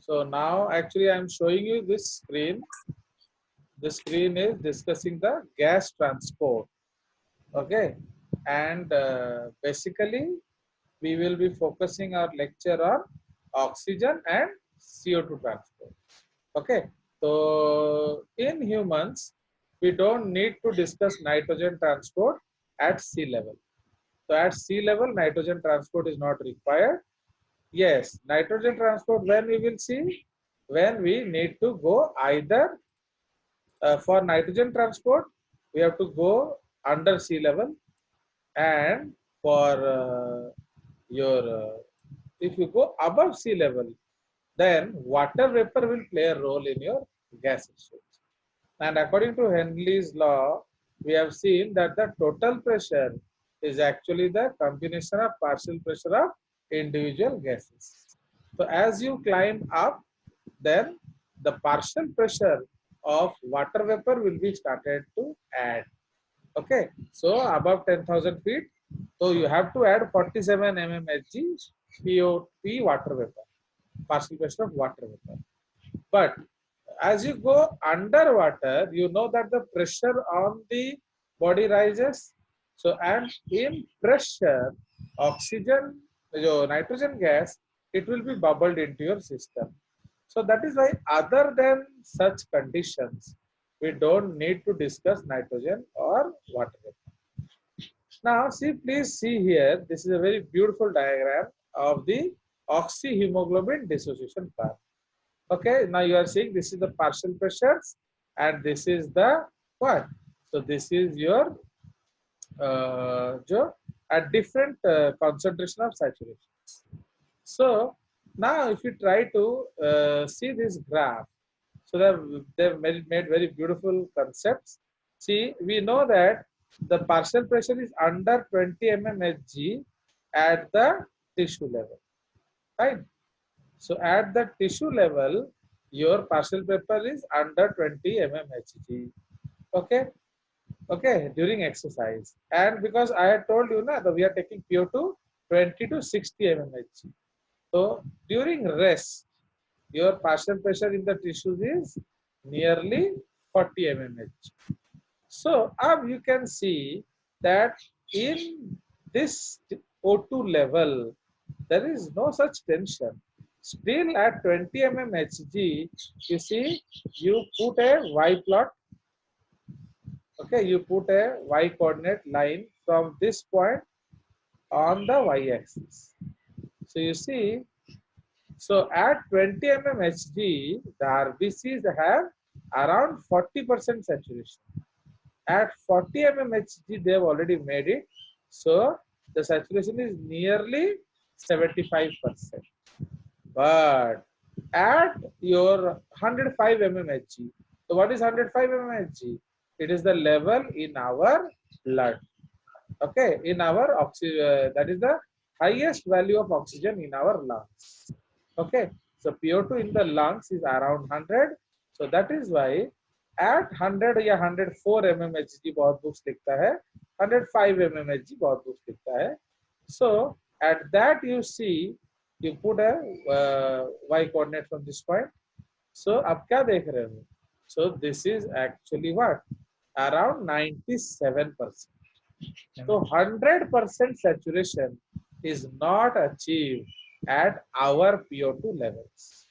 So now actually I am showing you this screen. The screen is discussing the gas transport. Okay, and basically we will be focusing our lecture on oxygen and CO2 transport. Okay, so in humans we don't need to discuss nitrogen transport at sea level. So at sea level nitrogen transport is not required. Yes, nitrogen transport when we will see, when we need to go either for nitrogen transport we have to go under sea level, and for your if you go above sea level, then water vapor will play a role in your gas exchange. And according to Henry's law, we have seen that the total pressure is actually the combination of partial pressure of individual gases. So as you climb up, then the partial pressure of water vapor will be started to add. Okay, so above 10,000 feet, so you have to add 47 mmHg POP water vapor, partial pressure of water vapor. But as you go underwater, you know that the pressure on the body rises. So, and in pressure, oxygen, nitrogen gas, it will be bubbled into your system. So that is why other than such conditions, we don't need to discuss nitrogen or water vapor. Now, see, please see here, this is a very beautiful diagram of the oxyhemoglobin dissociation path. Okay, now you are seeing this is the partial pressures and this is the what? So this is your at different concentration of saturation. So now if you try to see this graph, so they've made very beautiful concepts. See, we know that the partial pressure is under 20 mmHg at the tissue level, right? So at the tissue level, your partial pressure is under 20 mmHg. Okay, okay, during exercise. And because I had told you na, that we are taking PO2 20 to 60 mmHg. So during rest, your partial pressure in the tissues is nearly 40 mmHg. So you can see that in this O2 level, there is no such tension. Still at 20 mmHg, you see, you put a Y plot. Okay, you put a Y coordinate line from this point on the Y axis. So you see, so at 20 mmHg, the RBCs have around 40% saturation. At 40 mmHg, they have already made it. So the saturation is nearly 75%. But at your 105 mmHg, so what is 105 mmHg? It is the level in our blood. Okay, in our oxygen, that is the highest value of oxygen in our lungs. Okay, so PO2 in the lungs is around 100. So that is why at 100 या 104 mmHg बहुत books लिखता है, 105 mmHg बहुत books लिखता है. So at that you see, you put a y coordinate from this point. So अब क्या देख रहे हो? So this is actually what? Around 97%. So 100% saturation is not achieved at our PO2 levels.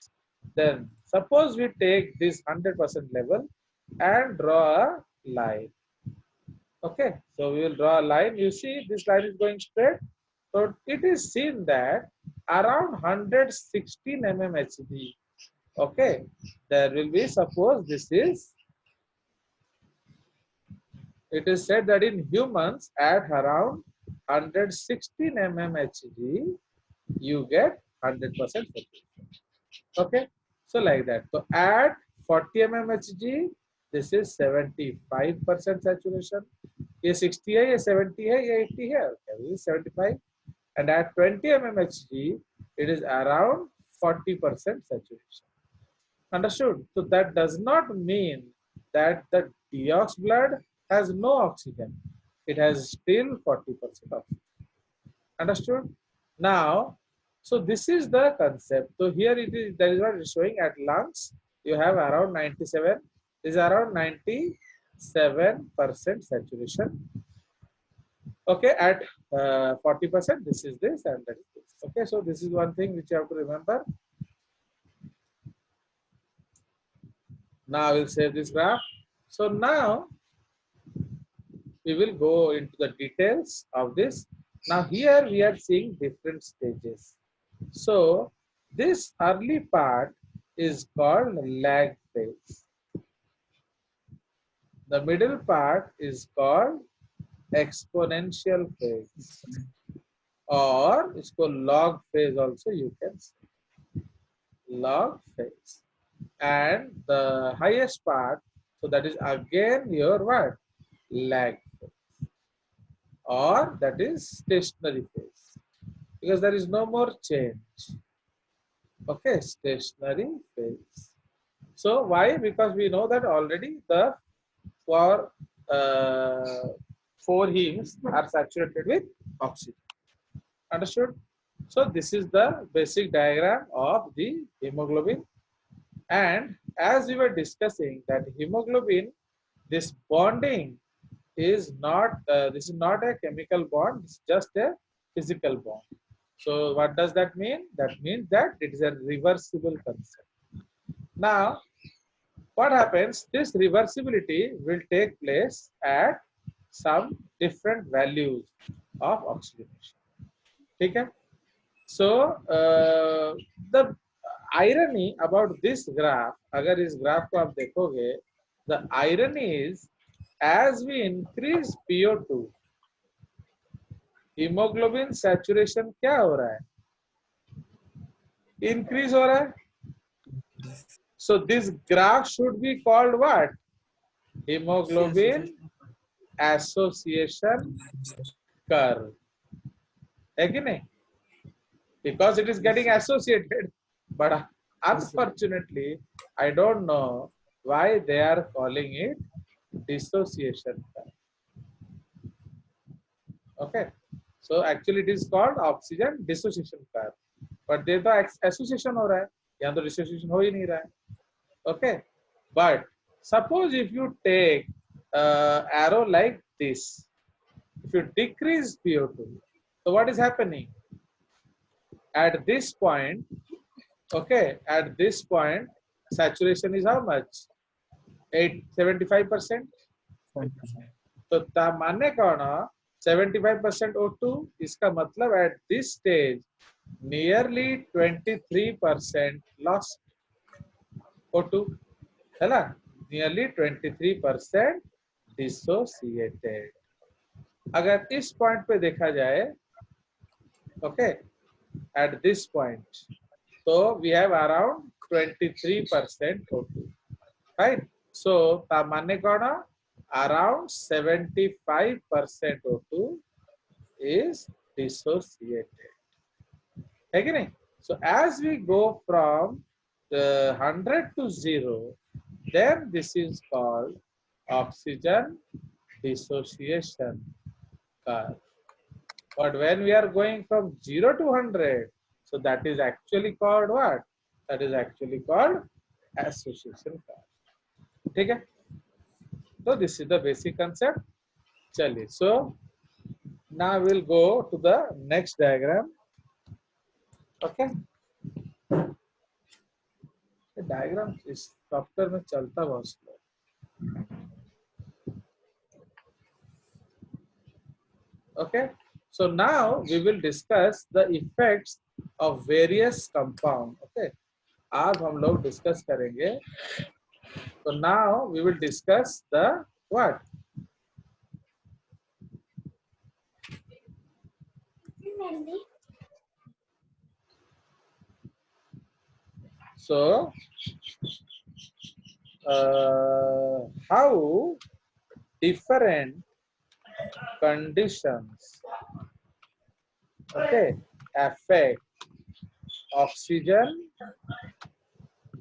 Then suppose we take this 100% level and draw a line. Okay, so we will draw a line. You see this line is going straight. So it is seen that around 116 mmHg, okay, there will be, suppose this is, it is said that in humans at around 116 mmHg, you get 100% saturation. Okay, so like that. So at 40 mmHg, this is 75% saturation. ये 60 है, ये 70 है, ये 80 है. Okay, this is 75. And at 20 mmHg, it is around 40% saturation. Understood? So that does not mean that the deox blood has no oxygen. It has still 40% oxygen. Understood? Now, So this is the concept. So here it is, that is what it is showing at lungs. You have around 97. This is around 97% saturation. Okay, at 40%, this is this and that is this. Okay, so this is one thing which you have to remember. Now I will save this graph. So now we will go into the details of this. Now here we are seeing different stages. So this early part is called lag phase. The middle part is called exponential phase, or it's called log phase also, you can say log phase. And the highest part, so that is again your what? Lag phase, or that is stationary phase, because there is no more change. Okay, stationary phase. So why? Because we know that already the four four hemes are saturated with oxygen. Understood? So this is the basic diagram of the hemoglobin. And as we were discussing that hemoglobin, this bonding is not, this is not a chemical bond, it's just a physical bond. So what does that mean? That means that it is a reversible concept. Now, what happens? This reversibility will take place at some different values of oxygenation. Okay? So the irony about this graph, अगर इस graph को आप देखोगे, the irony is as we increase PO2, hemoglobin saturation क्या हो रहा है? Increase हो रहा है. So this graph should be called what? Hemoglobin association curve. है कि नहीं? Because it is getting associated, but unfortunately, I don't know why they are calling it dissociation curve. Okay, so actually it is called oxygen dissociation curve, but there तो association हो रहा है, यहाँ तो dissociation हो ही नहीं रहा है. Okay, but suppose if you take arrow like this, if you decrease PO2, so what is happening? At this point, okay, at this point, saturation is how much? 75%. तो माने कौन 75% O2, इसका मतलब at this stage nearly 23% lost O2 है ना, nearly 23% dissociated. अगर इस point पे देखा जाए, okay, at this point, so we have around 23% O2, right? So माने कौन around 75% O2 is dissociated. है कि नहीं? So as we go from the 100 to 0, then this is called oxygen dissociation curve. But when we are going from 0 to 100, so that is actually called what? That is actually called association curve. ठीक है? So this is the basic concept. चलिए, so now we'll go to the next diagram. Okay. The diagram is software में चलता बहुत slow. Okay. So now we will discuss the effects of various compound. Okay. आज हम लोग discuss करेंगे. So now we will discuss the what? So how different conditions, okay, affect oxygen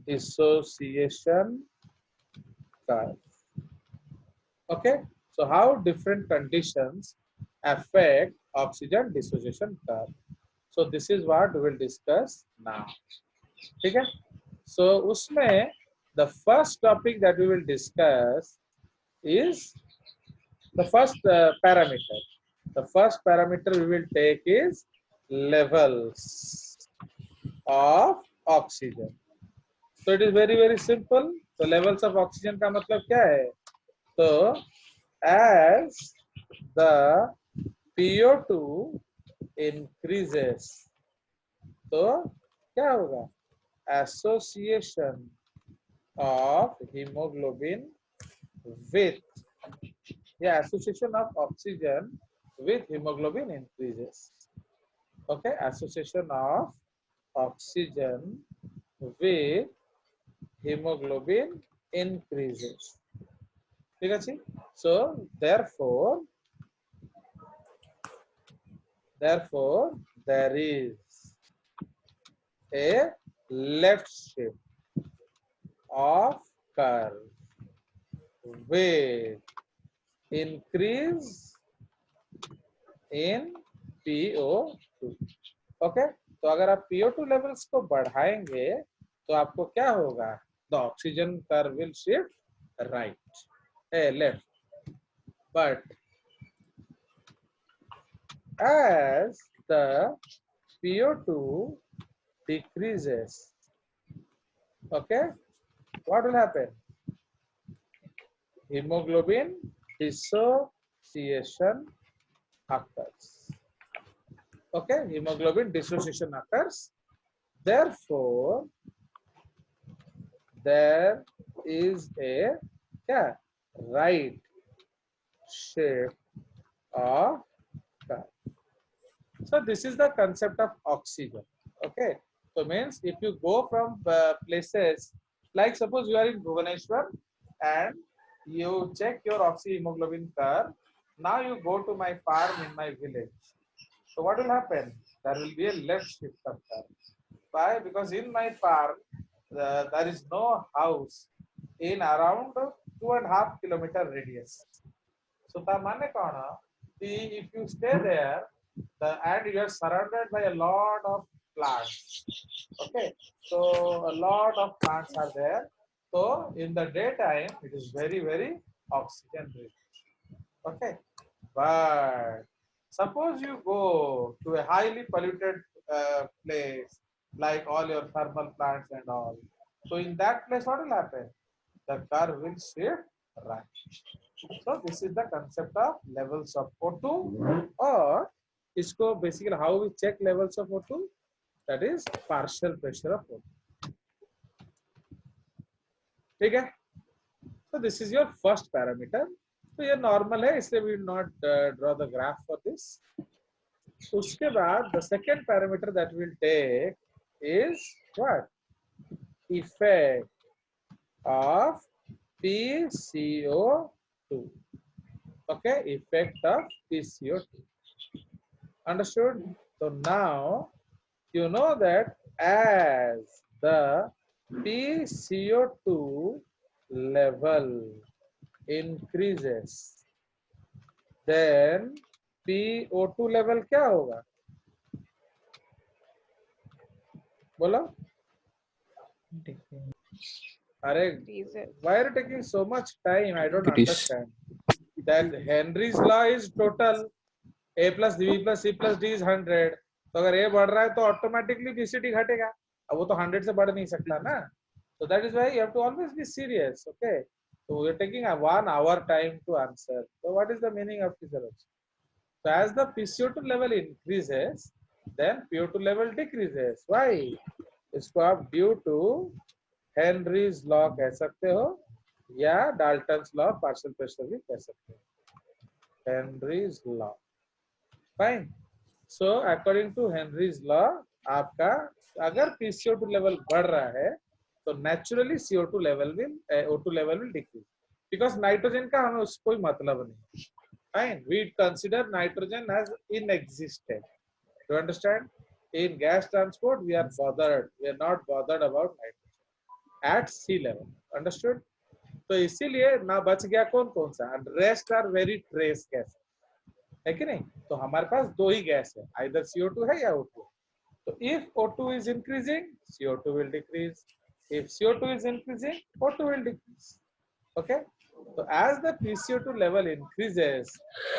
dissociation curve. Okay, so how different conditions affect oxygen dissociation curve. So this is what we will discuss now. ठीक है? So उसमें the first topic that we will discuss is the first parameter. The first parameter we will take is levels of oxygen. So it is very simple. So levels of oxygen का मतलब क्या है? तो as the PO2 increases, तो क्या होगा? Association of hemoglobin with, yeah, association of oxygen with hemoglobin increases. Okay, association of oxygen with hemoglobin increases. ठीक है? So therefore there is a left shift of curve with increase in PO2. Okay, तो अगर आप PO2 levels को बढ़ाएंगे तो आपको क्या होगा? The oxygen curve will shift right, left. But as the PO2 decreases, okay, what will happen? Hemoglobin dissociation occurs. Okay, hemoglobin dissociation occurs. Therefore, there is a right shift of curve. So this is the concept of oxygen. Okay, so means if you go from places like suppose you are in Bhubaneswar and you check your oxyhemoglobin curve. Now you go to my farm in my village. So what will happen? There will be a left shift of curve. Why? Because in my farm there is no house in around 2.5 kilometer radius. So the mane kona, if you stay there, and you are surrounded by a lot of plants. Okay, so a lot of plants are there. So in the daytime, it is very oxygen rich. Okay, but suppose you go to a highly polluted place, like all your thermal plants and all. So in that place, what will happen? The curve will shift right. So this is the concept of levels of O2, or इसको basically how we check levels of O2, that is partial pressure of O2. ठीक है? So this is your first parameter. तो ये normal है, इसलिए we will not draw the graph for this. उसके बाद the second parameter that we will take is what? Effect of PCO2. Okay, effect of PCO2. Understood? So now you know that as the PCO2 level increases, then PO2 level क्या होगा? बोलो. अरे, why are you taking so much time? I don't understand. That Henry's law is total. A plus B plus C plus D is 100. तो अगर A बढ़ रहा है तो ऑटोमेटिकली BCD घटेगा. अब वो तो 100 से बढ़ नहीं सकता ना. So that is why you have to always be serious. Okay. So we are taking a 1 hour time to answer. So what is the meaning of physiology? So as the PCO2 level increases, then PO2 level decreases. Why? इसको आप due to Henry's law कह सकते हो या Dalton's law partial pressure भी कह सकते हो. Henry's law. Fine. So according to Henry's law, आपका अगर PCO2 level बढ़ रहा है तो naturally CO2 level will O2 level will decrease because nitrogen का हमें उसको कोई मतलब नहीं. Fine. We consider nitrogen as inexistent. Do you understand? In gas transport, we are bothered. We are not bothered about nitrogen at sea level. Understood? तो इसीलिए ना बच गया कौन सा? And rest are very trace gas. है कि नहीं? तो हमारे पास दो ही गैस है, either CO2 है या O2. So if O2 is increasing, CO2 will decrease. If CO2 is increasing, O2 will decrease. Okay. So as the PCO2 level increases,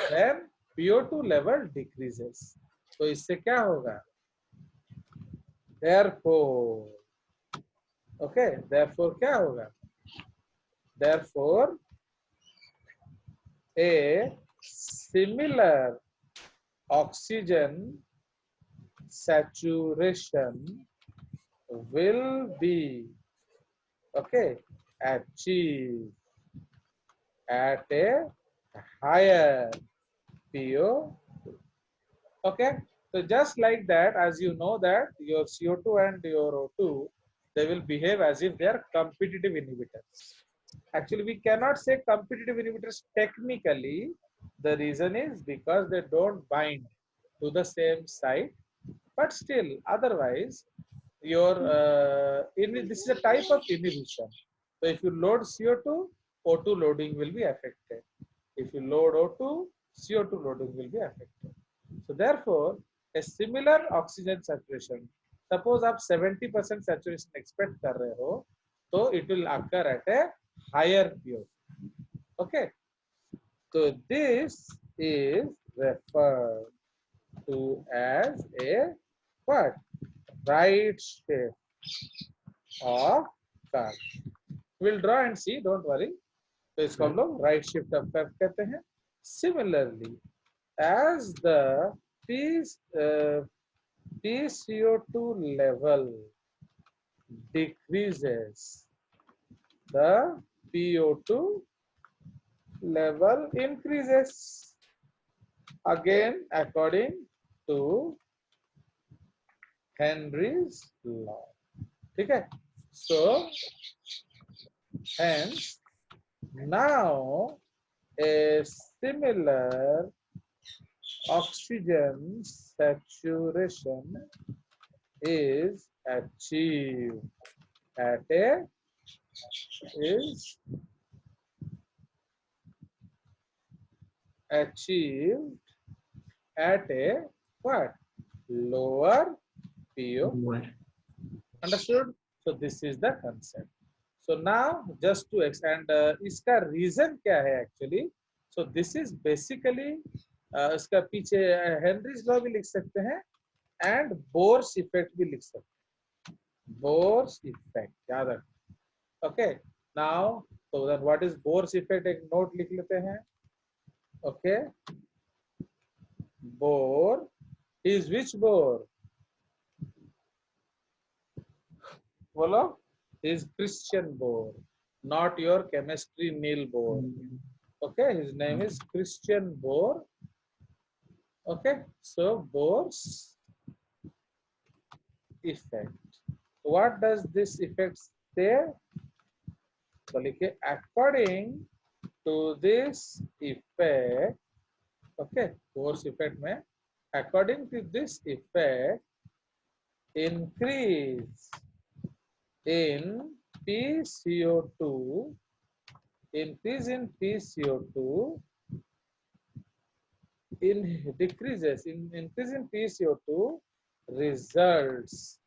then PO2 level decreases. तो इससे क्या होगा? Therefore, okay. Therefore क्या होगा? Therefore, a similar oxygen saturation will be okay achieved at a higher PO. Okay, so just like that, as you know that your CO2 and your O2, they will behave as if they are competitive inhibitors. Actually, we cannot say competitive inhibitors technically. The reason is because they don't bind to the same site, but still, otherwise, your this is a type of inhibition. So if you load CO2, O2 loading will be affected. If you load O2, CO2 loading will be affected. So therefore, a similar oxygen saturation, suppose आप 70% saturation expect कर रहे हो, तो it will occur at a higher pH. Okay. So this is referred to as a what? Right shape of curve. We'll draw and see, don't worry. तो इसको हम लोग right shift of curve कहते हैं. Similarly, as the PCO2 level decreases, the PO2 level increases again according to Henry's law. Okay, so hence now a similar oxygen saturation is achieved at a is achieved at a what? Lower PO. Understood? So this is the concept. So now just to and इसका reason क्या है actually? So this is basically इसका पीछे Henry's law भी लिख सकते हैं and Bohr's effect भी लिख सकते हैं. Bohr's effect याद रखना. Okay. Now so then what is Bohr's effect? एक note लिख लेते हैं. Okay. Bohr is which Bohr? Follow? Is Christian Bohr, not your chemistry Neil Bohr. Okay, his name is Christian Bohr. Okay, so Bohr's effect. What does this effect say? So, according to this effect, okay, Bohr's effect mein, according to this effect, increase in PCO2, increase in PCO2 decreases in increase in PCO2 results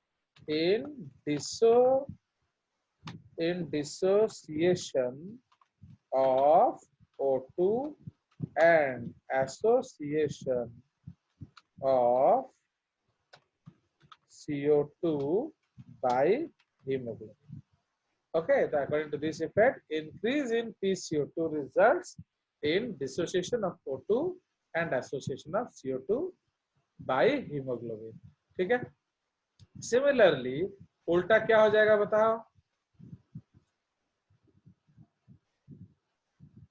in dissociation of O2 and association of CO2 by hemoglobin. Okay, so according to this effect, increase in PCO2 results in dissociation of O2 and association of CO2 by hemoglobin. ठीक है? Similarly, उल्टा क्या हो जाएगा बताओ?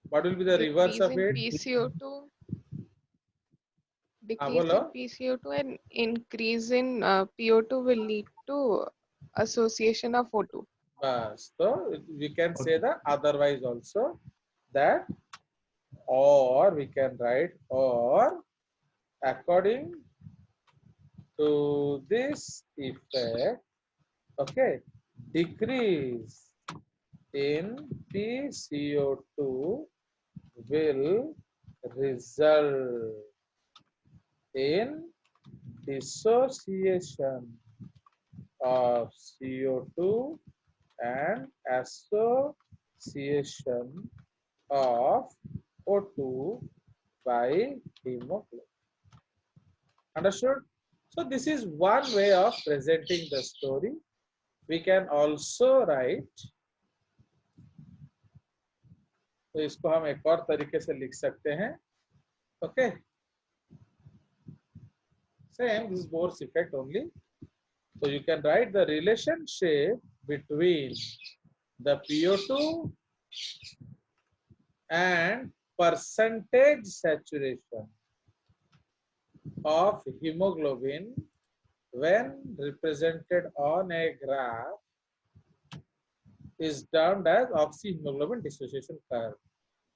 What will be the reverse of it? PCO2, decrease in PCO2 and increase in PO2 will lead to association of O2. So we can say the otherwise also that, or we can write, or according to this effect, okay, decrease in PCO2 will result in dissociation of CO2 and association of O2 by hemoglobin. Understood? So this is one way of presenting the story. We can also write, तो इसको हम एक और तरीके से लिख सकते हैं. Okay, same, this is Bohr's effect only. So you can write the relationship between the PO2 and percentage saturation of hemoglobin when represented on a graph is termed as oxyhemoglobin dissociation curve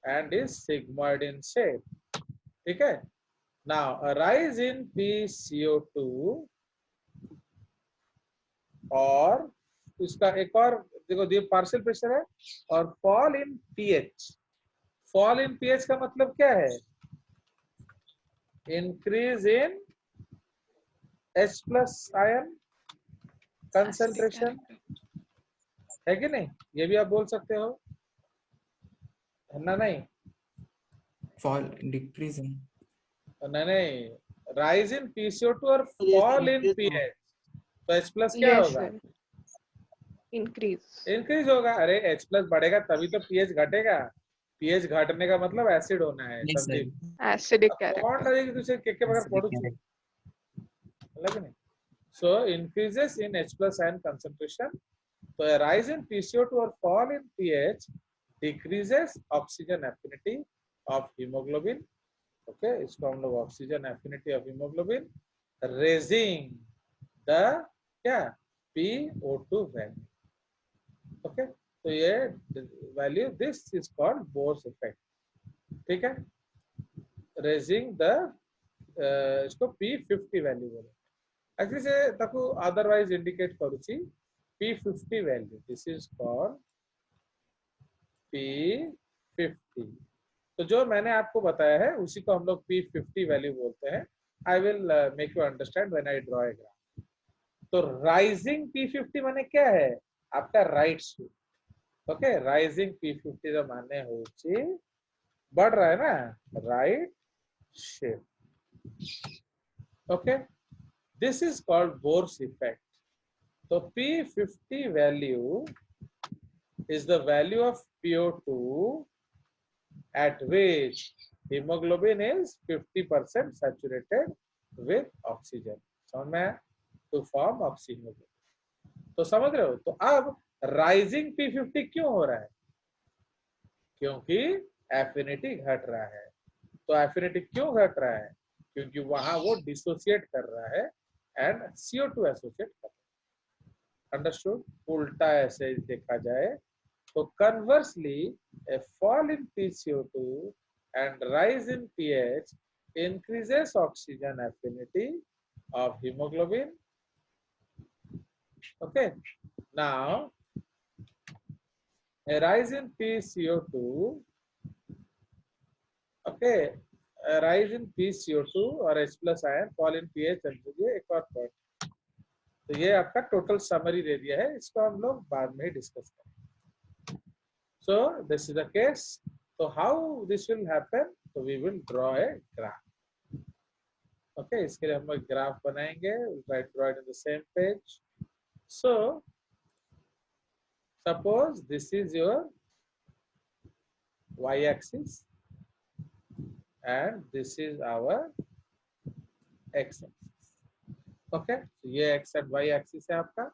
and is sigmoid in shape. Okay. Now a rise in PCO2 और इसका एक और देखो, ये partial pressure है, और fall in pH. Fall in pH का मतलब क्या है? Increase in H plus ion concentration, है कि नहीं? ये भी आप बोल सकते हो, है ना? नहीं, फॉल डिक्रीजिंग, नहीं, राइज इन PCO2 और फॉल इन पीएच, तो H प्लस क्या Yes, होगा? sir. Increase. इंक्रीज होगा. अरे H प्लस बढ़ेगा तभी तो पीएच घटेगा. पीएच घटने का मतलब एसिड होना है. यस सर, Acidic कौन character. रहेगी तुझे के बगैर पढ़ू छू, लगे नहीं. So increases in H plus ion concentration. So a rise in PCO2 or fall in pH decreases oxygen affinity of hemoglobin. Okay, इसको हम लोग oxygen affinity of hemoglobin, raising the क्या PO2 value. Okay, तो ये value, this is called Bohr's effect. ठीक है, raising the इसको P50 value बोले. Actually से ताकू otherwise indicate करूची P50 value. This is called P50. तो जो मैंने आपको बताया है उसी को हम लोग P50 वैल्यू बोलते हैं. I will make you understand when I draw a graph. तो rising P50 माने क्या है? आपका right shift. Okay, rising P50 का माने होची बढ़ रहा है ना, right shift. Okay, this is called Bohr's effect. So P50 value is the value of PO2 at which hemoglobin is 50% saturated with oxygen. समझ में? To form oxyhemoglobin. तो समझ रहे हो? तो अब rising P50 क्यों हो रहा है? क्योंकि एफिनिटी घट रहा है. तो एफिनिटी क्यों घट रहा है? क्योंकि वहां वो डिसोसिएट कर रहा है एंड CO2 एसोसिएट कर रहा है. अंडरस्टूड? उल्टा ऐसे देखा जाए तो conversely a fall in PCO2 and rise in pH increases oxygen affinity of hemoglobin. Okay, now a rise in PCO2, okay, a rise in PCO2 और H plus ion, fall in pH. ये एक और point. तो ये आपका total summary दे दिया है, इसको हम लोग बाद में डिस्कस करेंगे. So this is the case. So how this will happen? So we will draw a graph. Okay, इसके लिए हम लोग ग्राफ बनाएंगे. We'll try to draw it in the same page. So suppose this is your y-axis and this is our x-axis. Okay, so ये x and y-axis है आपका.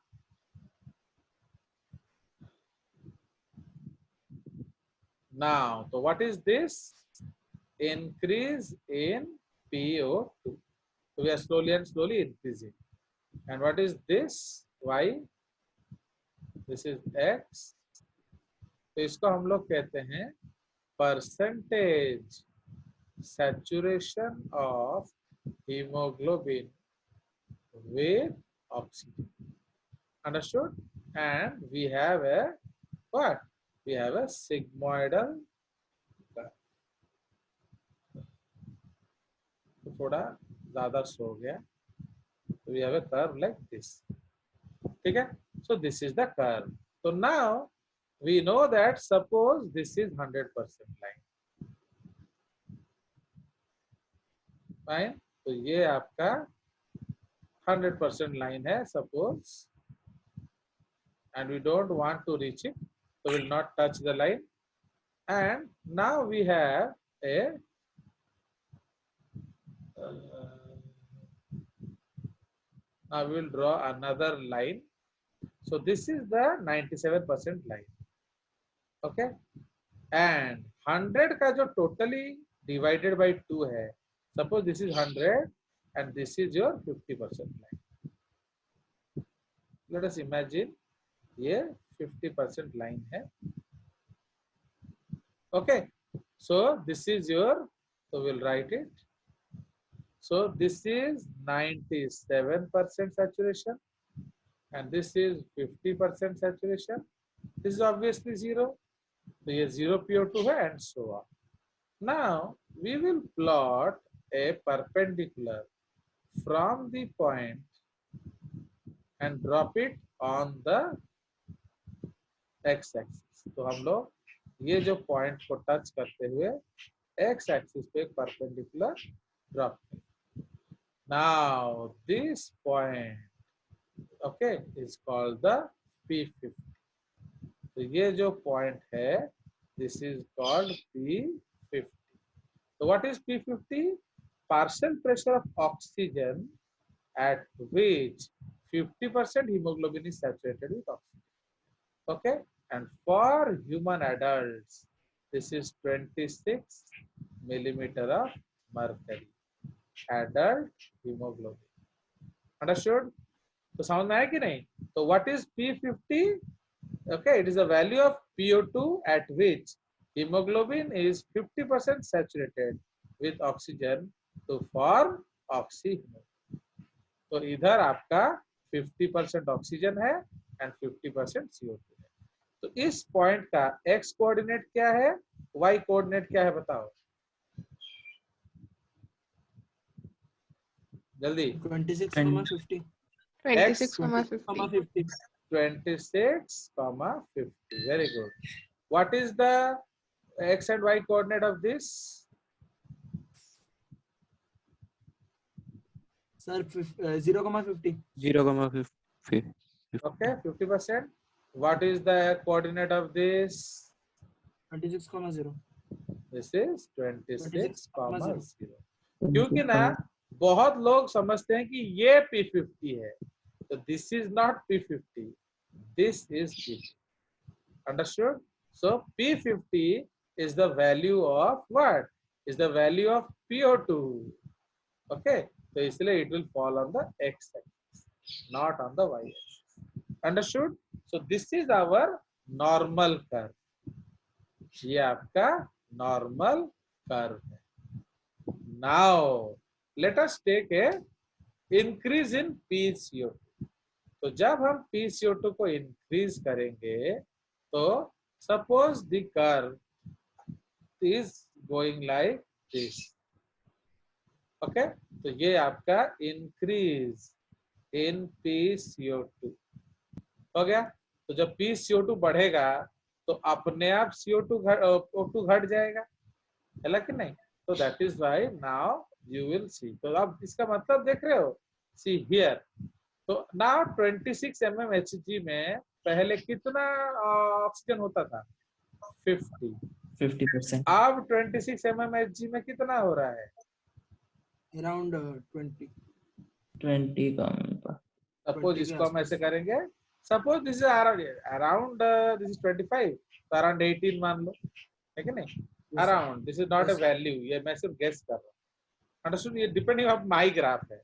Now, so what is this? Increase in PO2. So we are slowly and slowly increasing. And what is this? Y. This is X. तो इसको हम लोग कहते हैं percentage saturation of hemoglobin with oxygen. Understood? And we have a what? We have a sigmoidal curve. तो थोड़ा ज्यादा सो गया. we have a curve like this. Okay, so this is the curve. So now we know that suppose this is 100% line. Fine. तो ये आपका 100% line है suppose, and we don't want to reach it, so we'll not touch the line. And now we have a now we will draw another line. So this is the 97% line. Okay, and 100 का जो totally divided by 2 है, suppose this is 100 and this is your 50% line. Let us imagine ये 50% line है. Okay, so this is your, so we'll write it. So this is 97% saturation and this is 50% saturation. This is obviously 0. So ये 0 PO2 है and so on. Now we will plot a perpendicular from the point and drop it on the x-axis. तो हम लोग ये जो point को touch करते हुए x axis पे एक परपेंडिकुलर ड्रॉप करें. Now this point, okay, is called the P50. तो ये जो पॉइंट है, this is called P50. So what is P50? Partial pressure of oxygen at which 50% hemoglobin is saturated with oxygen. Okay, and for human adults, this is 26 millimeter of mercury. Adult hemoglobin. Understood? तो समझ में आया कि नहीं? So what is P50? Okay, it is the value of PO2 at which hemoglobin is 50% saturated with oxygen to form oxyhemoglobin. तो इधर आपका 50% oxygen है and 50% CO2 है. तो इस पॉइंट का x कोऑर्डिनेट क्या है, y कोऑर्डिनेट क्या है बताओ जल्दी. 26,50. 26,50. 26,50. Very good. What is the x and y coordinate of this? Sir, 0,50. 0,50. Okay, 50%. What is the coordinate of this? 26,0. This is 26,0. 0. क्योंकि ना बहुत लोग समझते हैं कि ये P50 है, तो this is not P50, this is P50. Understood? So P50 is the value of what? Is the value of PO2. Okay, so इसलिए it will fall on the x axis, not on the y axis. Understood? So this is our normal curve. ये आपका normal curve है. Now let us take a increase in PCO2. तो जब हम PCO2 को increase करेंगे, तो suppose the curve is going like this. Okay, तो ये आपका increase in PCO2 हो गया. तो जब PCO2 बढ़ेगा, तो अपने आप CO2 घट जाएगा, है कि नहीं? So that is why now you will see. तो आप इसका मतलब देख रहे हो? See here. तो now 26 mmHg में पहले कितना ऑक्सीजन होता था? 50. 50%. अब 26 mmHg में कितना हो रहा है? Around 20. 20 का. सपोज इसको हम ऐसे करेंगे. Suppose this is around this is 25, तो अराउंड 18 मान लो, है कि नहीं? Around, this is not a value, ये मैं सिर्फ गेस कर रहा हूँ. अंडरस्टूड? ये डिपेंडिंग ऑन माय ग्राफ है,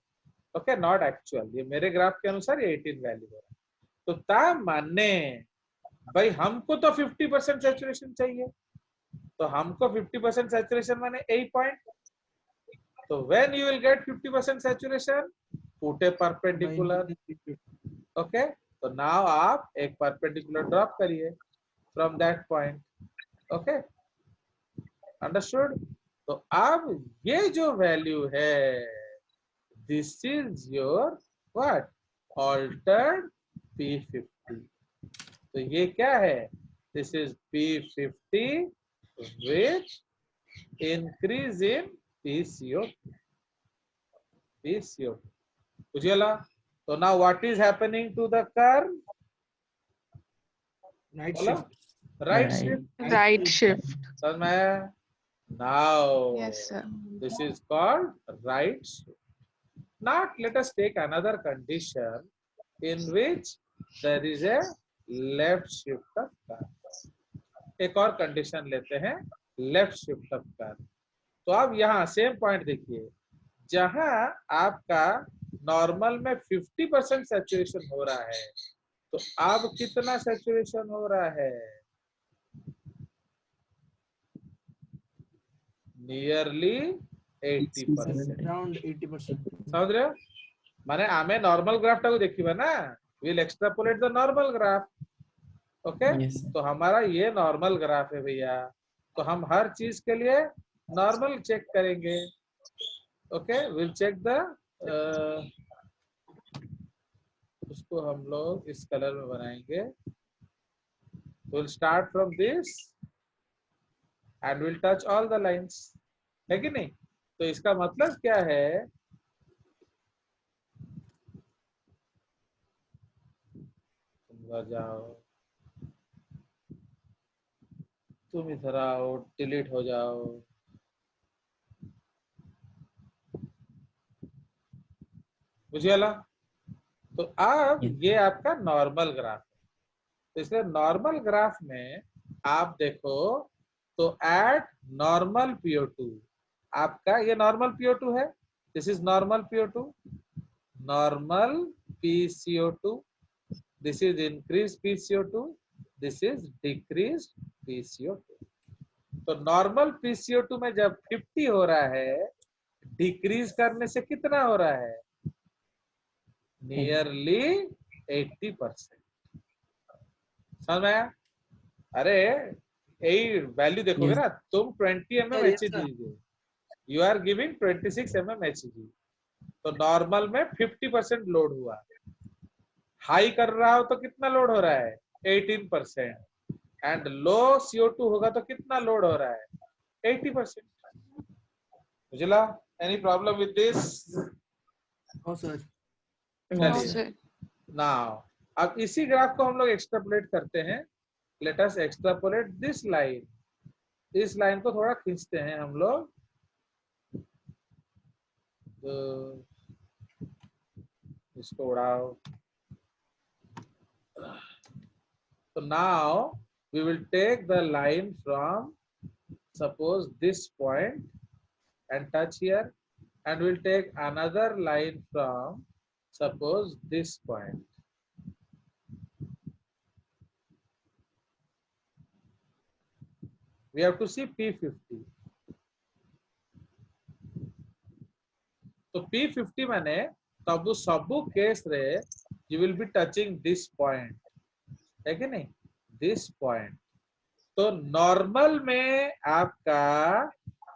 ओके, नॉट एक्चुअल. ये मेरे ग्राफ के अनुसार ये 18 वैल्यू हो रहा है. तो ता माने भाई हमको तो 50% सैचुरेशन चाहिए, तो हमको 50% सैचुरेशन माने 8 पॉइंट. तो when you will get 50% saturation, put A perpendicular. Okay, तो नाउ आप एक परपेंडिकुलर ड्रॉप करिए from that point. Okay, understood? तो अब ये जो वैल्यू है, this is your what? Altered P50. तो ये क्या है? This is P50 which increase in PCO2. PCO2. बुझिएला? So now what is happening to the curve? Right बोलो? shift. Right Right. shift. Right shift. समझ में आया? Now Yes, sir. this is called right shift. Now let us take another condition in which there is a left shift of curve. एक और condition लेते हैं left shift of curve. तो अब यहाँ सेम पॉइंट देखिए, जहां आपका नॉर्मल में 50% सैचुरेशन हो रहा है, तो अब कितना सैचुरेशन हो रहा है? नियरली 80%. Around 80%. समझ रहे हो? माने आमे नॉर्मल ग्राफ टाको देखिबा ना, will extrapolate the normal graph. Okay, Yes, sir. तो हमारा ये नॉर्मल ग्राफ है भैया, तो हम हर चीज के लिए नॉर्मल चेक करेंगे. ओके, विल चेक द उसको हम लोग इस कलर में बनाएंगे. Will start from this and will touch all the lines, है कि नहीं? तो इसका मतलब क्या है? तुम जाओ, तुम इधर आओ, डिलीट हो जाओ. बुझिएला? तो अब ये आपका नॉर्मल ग्राफ है. तो इसलिए नॉर्मल ग्राफ में आप देखो तो एट नॉर्मल PO2 आपका ये नॉर्मल PO2 है. This is normal PO2, normal PCO2. This is increase PCO2, this is decrease PCO2. तो नॉर्मल PCO2 में जब 50 हो रहा है, डिक्रीज करने से कितना हो रहा है? नियरली 80%. समझ में आया? अरे यही वैल्यू देखोगे ना, तुम 20 mm Yes, sir. HG, you are giving 26 mm HG. तो नॉर्मल में 50% लोड हुआ. हाई कर रहा हो तो कितना लोड हो रहा है? 18%. एंड लो CO2 होगा तो कितना लोड हो रहा है? 80%. बुझला? Any problem with this? Oh, sir. No, चलिए, sir. नाउ अब इसी ग्राफ को हम लोग एक्सट्रापोलेट करते हैं. Let us extrapolate this line. इस लाइन को थोड़ा खींचते हैं हम लोग. तो इसको उड़ाओ. So now we will take the line from suppose this point and touch here, and we'll take another line from suppose this point. We have to see P50. तो P50 माने तब सबू केस रे you will be touching this point, है कि नहीं? This point. तो normal में आपका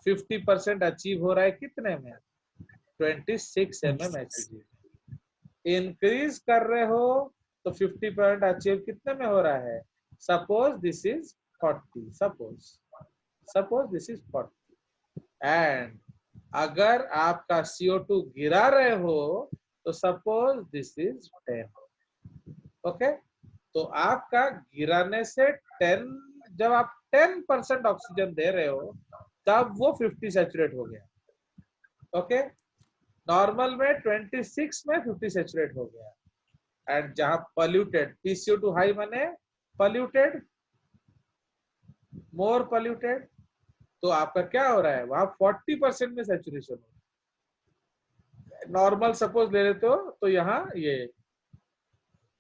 50% अचीव हो रहा है कितने में? 26 mm HG. इंक्रीज कर रहे हो तो 50% अचीव कितने में हो रहा है? Suppose this is 40. Suppose this is 40. And अगर आपका CO2 गिरा रहे हो तो सपोज दिस इज 10. ओके, तो आपका गिराने से 10, जब आप 10% ऑक्सीजन दे रहे हो तब वो 50 सैचुरेट हो गया. ओके, नॉर्मल में 26 में 50 सैचुरेट हो गया. एंड जहां पॉल्यूटेड PCO2 हाई माने पॉल्यूटेड, मोर पॉल्यूटेड, तो आपका क्या हो रहा है? वहां 40% में सैचुरेशन हो. नॉर्मल सपोज ले लेते हो तो यहाँ ये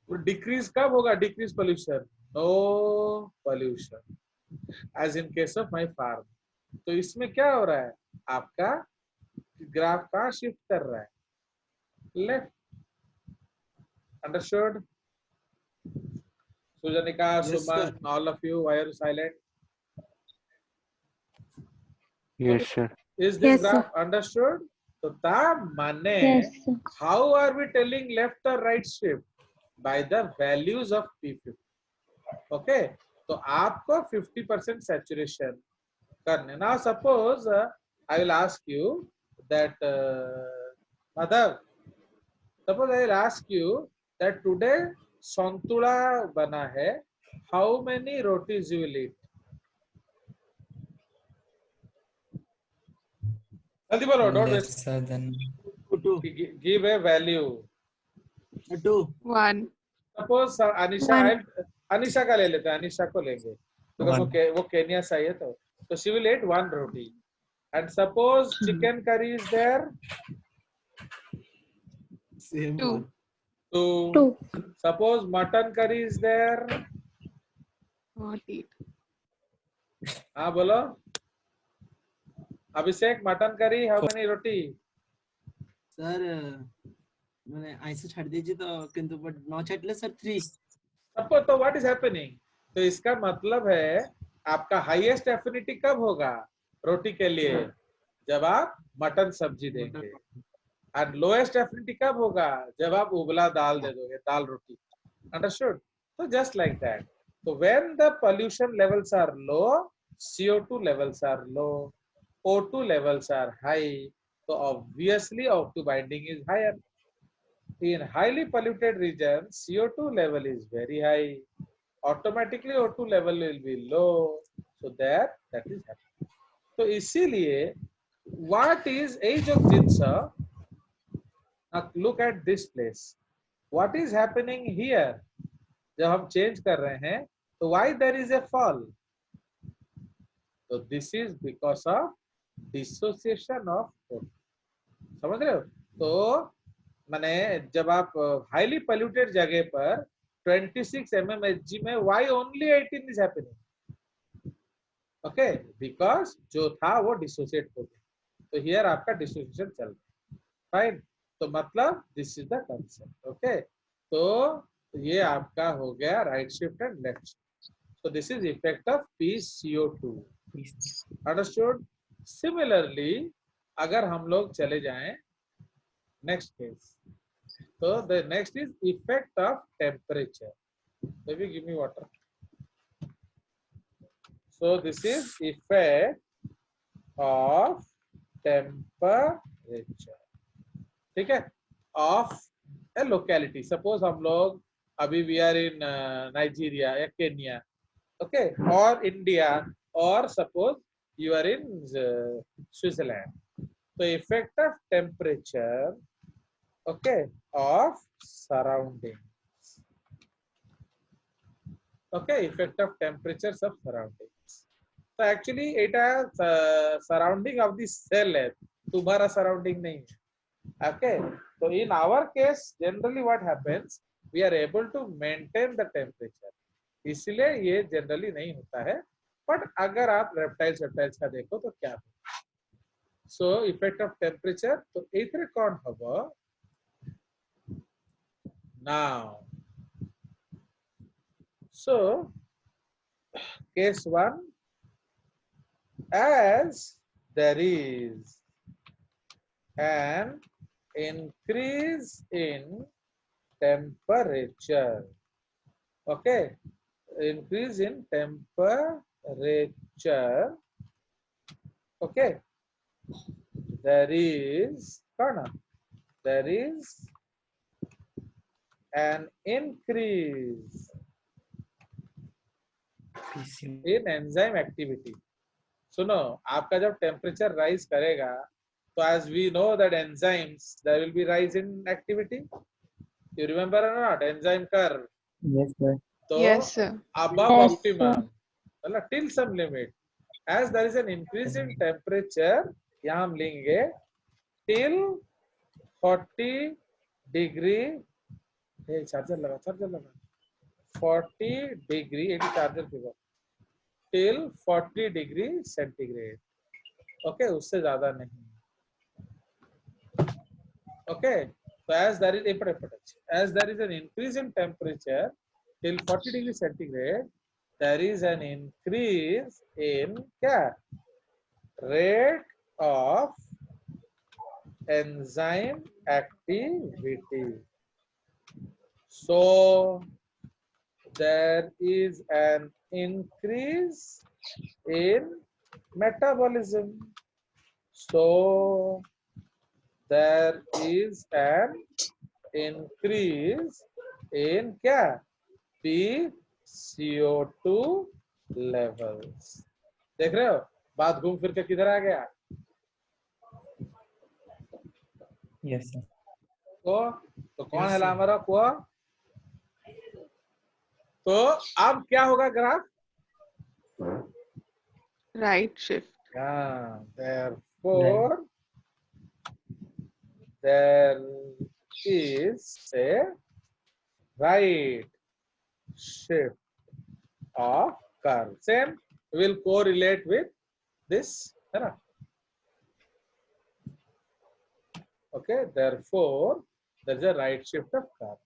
डिक्रीज कब होगा? Decrease pollution, no pollution, as in case of my farm. तो इसमें क्या हो रहा है? आपका ग्राफ कहाँ शिफ्ट कर रहा है? Left. Understood? Sujanika, Yes, Suman, all of you, why are you silent? Yes, sir. Is this Yes, graph understood? तो ता माने Yes, sir. how are we telling left or right shift? By the values of P50. Okay, तो आपको 50% saturation करने. Now suppose I will ask you that Madhav, suppose I will ask you that today संतुला बना है. How many rotis you will eat? जल्दी बोलो, don't waste. Lesser than Two. Give a value. Two. 1. Suppose Anisha One. Anisha का ले लेते हैं, अनिशा को लेंगे because One. वो केनिया से आई है, तो she will eat 1 roti. And suppose chicken curry is there, Same 2. one. 2. Two. Suppose mutton curry is there, Not 8. हाँ बोलो Abhishek, mutton curry how many roti? Sir मैंने ऐसे छाड़ दीजिए तो किंतु बट नौ छाटले सर 3. सबको तो व्हाट इज हैपनिंग? तो इसका मतलब है आपका हाईएस्ट एफिनिटी कब होगा रोटी के लिए? जब आप मटन सब्जी देंगे. एंड लोएस्ट एफिनिटी कब होगा? जब आप उबला दाल दे दोगे, दाल रोटी. अंडरस्टूड? तो just like that. So when the pollution levels are low, CO2 levels are low, O2 levels are high, so obviously O2 binding is higher. In highly polluted regions, CO2 level is very high. Automatically O2 level will be low. So that is happening. तो इसीलिए what is age of jinsa? Now look at this place. What is happening here? जब हम change कर रहे हैं तो why there is a fall? So this is because of dissociation of O2. समझ रहे हो? तो माने जब आप हाईली पोल्यूटेड जगह पर 26 mmHg में why only 18 is happening? Okay, because जो था वो डिसोसिएट हो गया. तो हियर आपका डिसोसिएशन चल रहा है. फाइन. तो मतलब this is the concept. Okay, तो ये आपका हो गया right shift and left shift. So this is effect of PCO2. Understood? Similarly अगर हम लोग चले जाएं नेक्स्ट केस, तो the next is effect of temperature. Baby give me water. So this is effect of temperature. ठीक है, of A locality. Suppose हम लोग अभी वी आर इन नाइजीरिया या केनिया, ओके, और इंडिया, और suppose you are in Switzerland. तो effect of temperature, okay, of surrounding. Okay, effect of temperature of surrounding. तो एक्चुअली एटा सराउंडिंग ऑफ द सेल है, तुम्हारा सराउंडिंग नहीं है. Okay, so in our case generally what happens, we are able to maintain the temperature. इसलिए ये generally नहीं होता है. बट अगर आप रेप्टाइल्स का देखो तो क्या हो. सो इफेक्ट ऑफ टेम्परेचर तो एथरे कौन होगा now. So case 1, as there is an increase in temperature, okay, increase in temperature, okay, there is an increase in enzyme activity. सुनो, आपका जब टेम्परेचर राइज करेगा तो as we know that enzymes, there will be rise in activity. You remember or not? Enzyme curve. Yes, sir. So Yes, sir. above Yes, optimum, till some limit. As there is an increase in temperature, यहाँ हम लेंगे till 40 degree. hey, charger लगा 40 degree, एक charger पे till 40 degree centigrade. Okay, उससे ज्यादा नहीं. Okay, so as there is an increase in temperature till 40 degree centigrade, there is an increase in rate of enzyme activity. So there is an increase in metabolism. So there is an increase in क्या? PCO2 levels. देख रहे हो बात घूम फिर के किधर आ गया? Yes, sir. तो कौन Yes, है sir. हमारा को? तो अब क्या होगा graph? Right shift. Therefore there is a right shift of curve. Same will correlate with this, है ना? Okay, therefore there is a right shift of curve.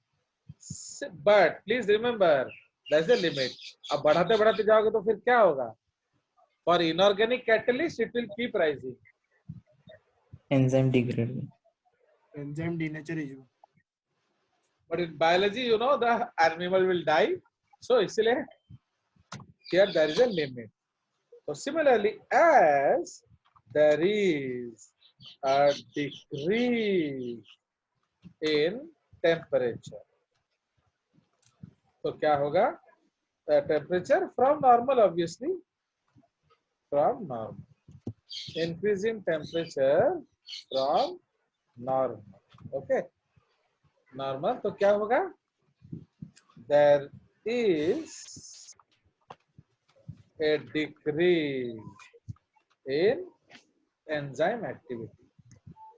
But please remember, there's a limit. अब बढ़ाते बढ़ाते जाओगे तो फिर क्या होगा? For inorganic catalyst, it will keep rising. Enzyme degrade. Enzyme denature. But in biology, you know, the animal will die. So इसलिए here there is a limit. So similarly, as there is a decrease in temperature, तो क्या होगा? Temperature from normal, obviously, from normal. Increasing temperature from normal. Okay. Normal, तो क्या होगा? There is a decrease in enzyme activity.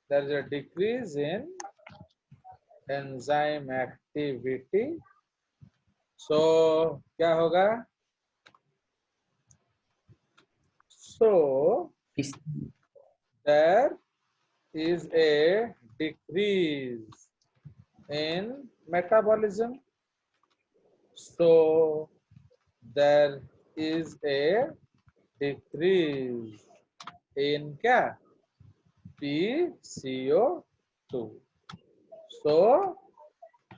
There is a decrease in enzyme activity. So क्या होगा? So there is a decrease in metabolism. So there is a decrease in क्या? PCO2. So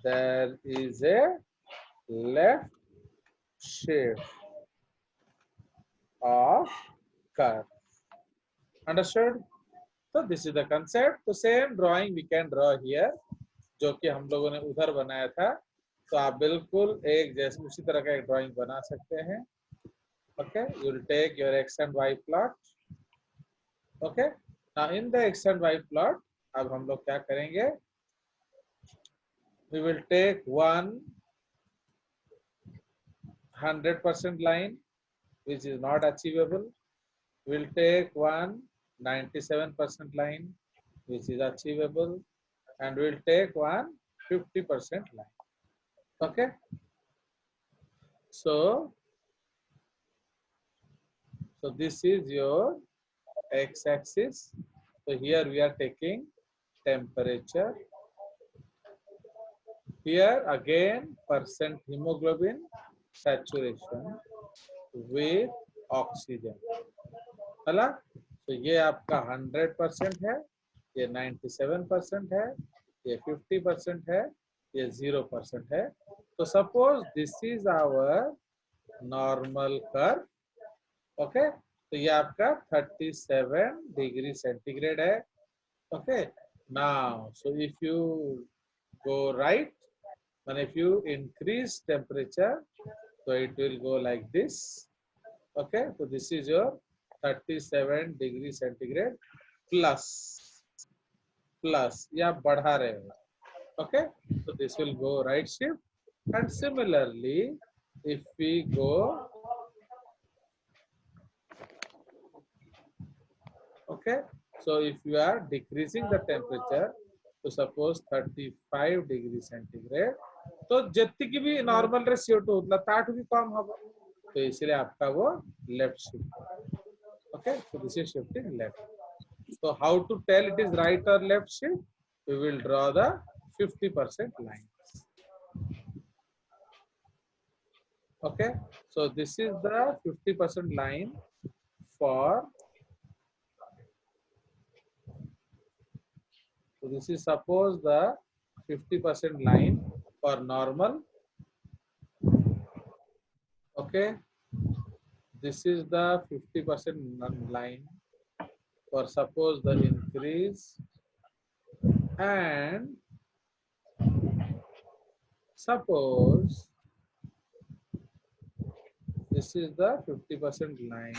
there is a left shift of curve. Understood? So this is the concept. The same drawing we can draw here, जो कि हम लोगों ने उधर बनाया था. तो आप बिल्कुल एक जैसे उसी तरह का एक ड्राइंग बना सकते हैं. Okay, you will take your x and y plot. Okay, now in the x and y plot, अब हम लोग क्या करेंगे? We will take one 100% line which is not achievable. We'll take one 97% line which is achievable, and we'll take one 50% line. Okay, so this is your x-axis. So here we are taking temperature. Here again percent hemoglobin saturation with oxygen. है? तो ये आपका 100% है, ये 97% है, ये 50% है, ये 0% है. तो suppose this is our normal curve. Okay, तो ये आपका 37 डिग्री सेंटीग्रेड है. Okay, now so if you go right, and if you increase temperature, so it will go like this. Okay, so this is your 37 degree centigrade plus या बढ़ा रहे हो. Okay, so this will go right shift, and similarly if we go, okay, so if you are decreasing the temperature to suppose 35 degree centigrade, तो जितनी भी normal रे CO2 उतना ताठ भी कम होगा, तो इसलिए आपका वो left shift. Okay, so this is shifting left. So how to tell it is right or left shift? We will draw the 50% lines. Okay, so this is the 50% line for this is suppose the 50% line for normal. Okay, this is the 50% line for suppose the increase, and suppose this is the 50% line.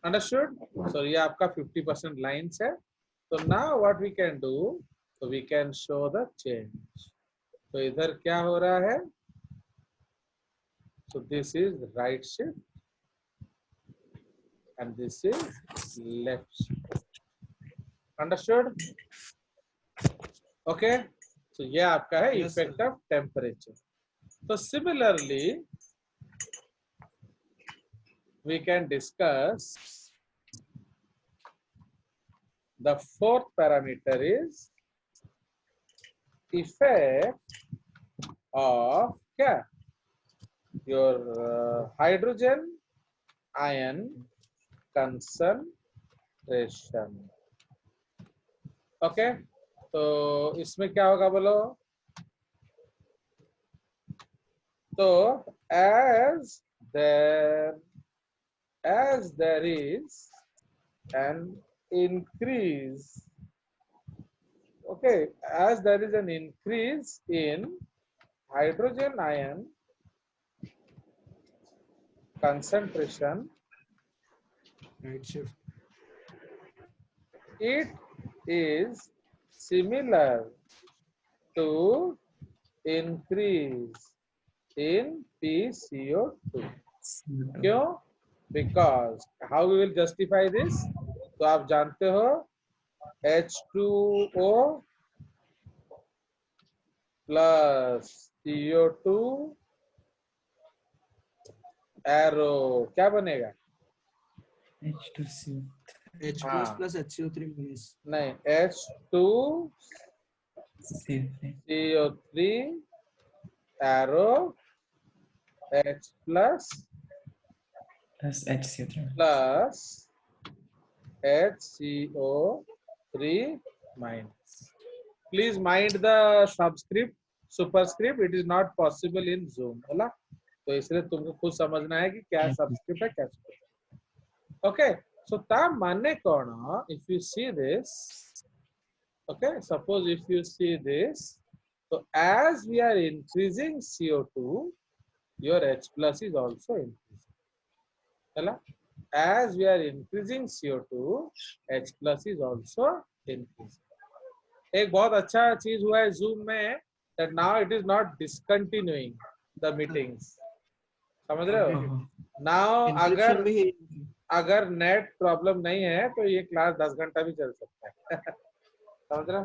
Understood? So ये आपका 50% lines है. So now what we can do? So we can show the change. तो इधर क्या हो रहा है? So this is right shift and this is left shift. Understood? Okay. So ये आपका है Yes, effect sir. of temperature. So similarly, we can discuss the fourth parameter is effect of क्या? Your hydrogen ion concentration. Okay, तो इसमें क्या होगा बोलो? तो as there is an increase, okay, as there is an increase in hydrogen ion concentration, Right shift. it is similar to increase in PCO2. क्यों? Because how we will justify this? तो आप जानते हो H2O plus CO2 arrow क्या बनेगा? H2C. H plus हाँ. plus HCO3 minus. नहीं, H2 C3. CO3 arrow H plus Plus HCO3. plus HCO3 minus. Please mind the subscript, superscript. It is not possible in Zoom. बोला? तो इसलिए तुमको खुद समझना है कि क्या subscript है क्या superscript. Okay. So ता माने कौन? If you see this, okay. Suppose if you see this, so as we are increasing CO2, your H plus is also increasing. चला? As we are increasing CO2, H plus is also increasing. एक बहुत अच्छा चीज हुआ है Zoom में that now it is not discontinuing the meetings. समझ रहे हो? Now Encryption भी है. अगर नेट प्रॉब्लम नहीं है तो ये क्लास 10 घंटा भी चल सकता है. समझ रहे हो?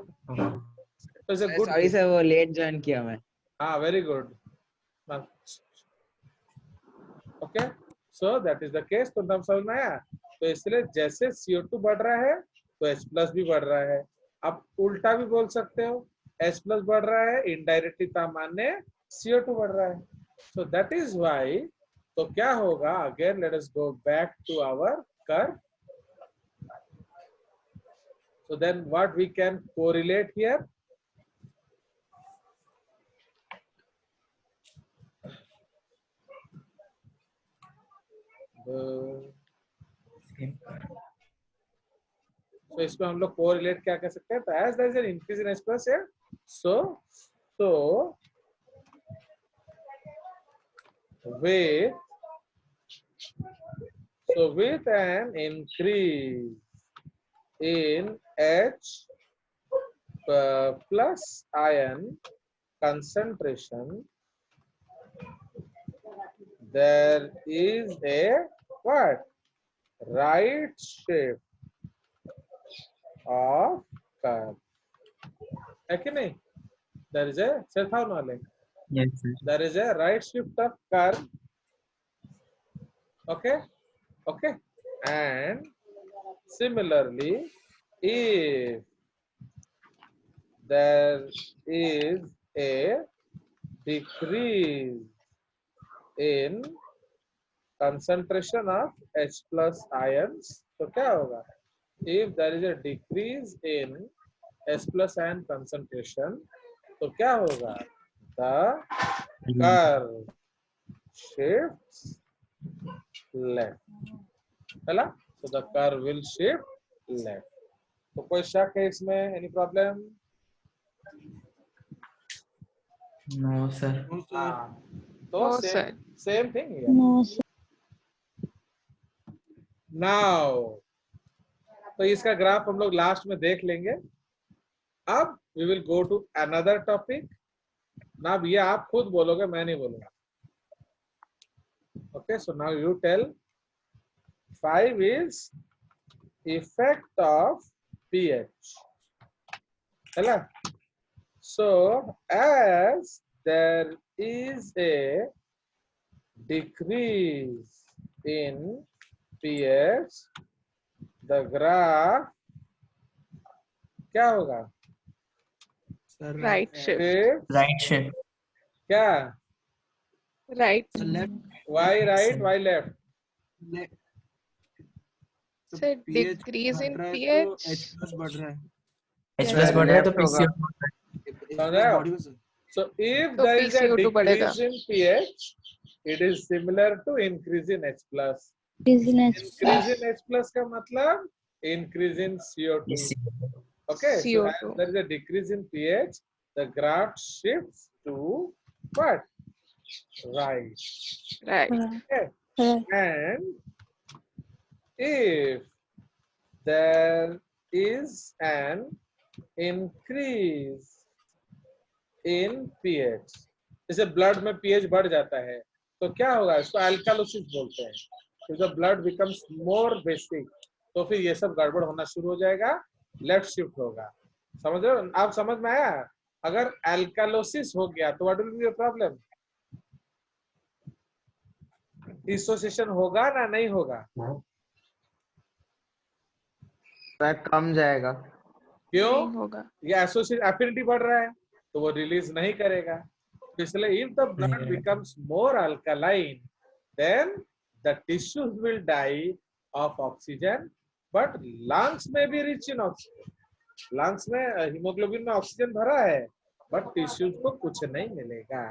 तो it's a good. Sorry sir वो लेट ज्वाइन किया मैं. हाँ, very good. Okay, so that is the case. तो तब समझ में आया. तो इसलिए जैसे CO2 बढ़ रहा है तो H प्लस भी बढ़ रहा है. आप उल्टा भी बोल सकते हो, H प्लस बढ़ रहा है इनडायरेक्टली तामान्य CO2 बढ़ रहा है. So that is why. तो क्या होगा? Again let us go back to our curve. So then what we can correlate here? तो इसमें हम लोग कोरिलेट क्या कर सकते हैं? तो as there is an increase in H plus है, so with an increase in H plus ion concentration, there is a what? Right shift of curve. है कि नहीं? There is a self knowledge. Yes, sir. There is a right shift of curve. Okay, okay. And similarly, if there is a decrease in concentration of H plus ions, तो क्या होगा? if there is a decrease in H plus ion concentration, तो क्या होगा? The curve shifts left. है ना? So the curve will shift left. तो कोई शक है इसमें? Any problem? No, sir. No, sir. हाँ. तो No, sir. same thing here. No, sir. Now, तो इसका ग्राफ हम लोग लास्ट में देख लेंगे. अब we will go to another topic. ना अब ये आप खुद बोलोगे, मैं नहीं बोलूंगा. Okay, so now you tell. 5 is effect of pH. है. So as there is a decrease in pH, the graph क्या होगा? Sir, Right shift. Shift Right shift. क्या? Right. sir, left. Why right? Why left? left. तो Sir, pH decrease in घट रहा है तो pH. H plus बढ़ रहा है. H Yes. plus बढ़ रहा है तो Left होगा. PCO बढ़ रहा है. H समझ plus रहे हो? body में sir. So if तो there is a PCO2 बढ़ेगा. decrease in pH, it is similar to increase in H plus. Business. Increase in H plus का मतलब increase in CO2. PCO. Okay, so CO2. as there is a decrease in pH, the graph shifts to what? Right. Right. Okay. Correct. And if there is an increase in pH, जैसे blood में pH बढ़ जाता है तो क्या होगा? इसको alkalosis बोलते हैं. If the blood becomes more basic, तो फिर ये सब गड़बड़ होना शुरू हो जाएगा, लेफ्ट शिफ्ट होगा. समझ रहे हो? आप समझ में आया? अगर अल्कालोसिस हो गया तो what will be your problem? Dissociation होगा ना नहीं होगा? सर कम जाएगा. क्यों? नहीं होगा. ये एसोसिएट एफिनिटी बढ़ रहा है तो वो रिलीज नहीं करेगा. इसलिए if the blood नहीं करेगा. becomes more alkaline, then the tissues will die of oxygen, but lungs may be rich in oxygen. lungs में हीमोग्लोबिन में ऑक्सीजन भरा है, but tissues को कुछ नहीं मिलेगा.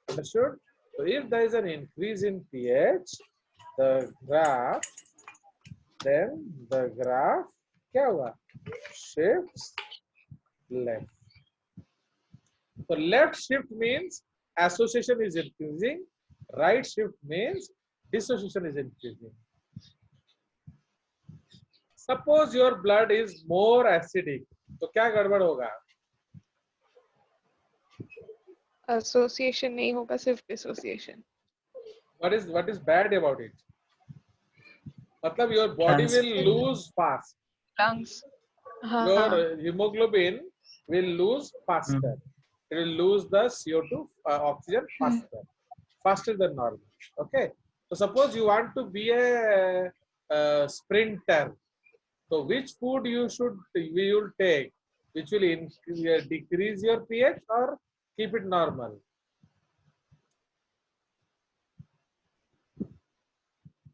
Understood? So if there is an increase in pH, the graph, then the graph क्या हुआ? Shifts left. So left shift means association is increasing, right shift means dissociation is increasing. Suppose your blood is more acidic, तो क्या गड़बड़ होगा? Association नहीं होगा, सिर्फ dissociation. What is bad about it? मतलब your body will lose fast. Lungs. हाँ, Your हाँ. hemoglobin will lose faster. It will lose the CO2 oxygen faster than normal. Okay. So suppose you want to be a sprinter. So which food you will take, which will decrease your pH or keep it normal?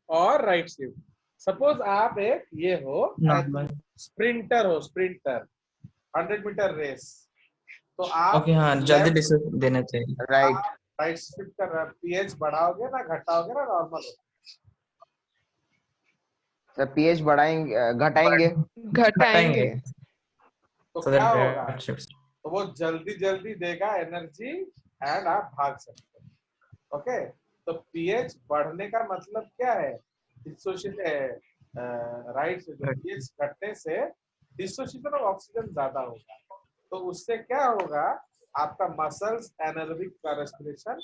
Or right shift. Suppose आप एक ये हो Normal. Sprinter हो, sprinter 100 metre race, तो आप okay हाँ जल्दी discuss देना चाहिए. राइट. राइट शिफ्ट कर पीएच बढ़ाओगे ना घटाओगे ना नॉर्मल हो? सर पीएच बढ़ाएंगे घटाएंगे. घटाएंगे. तो So क्या that होगा? right shifts. तो वो जल्दी देगा एनर्जी एंड आप भाग सकते हो. ओके. तो पीएच बढ़ने का मतलब क्या है? डिसोसिएशन राइट से पीएच घटने से डिसोसिएशन ऑफ ऑक्सीजन ज्यादा होगा. तो उससे क्या होगा? आपका मसल्स एनारोबिक का रेस्पिरेशन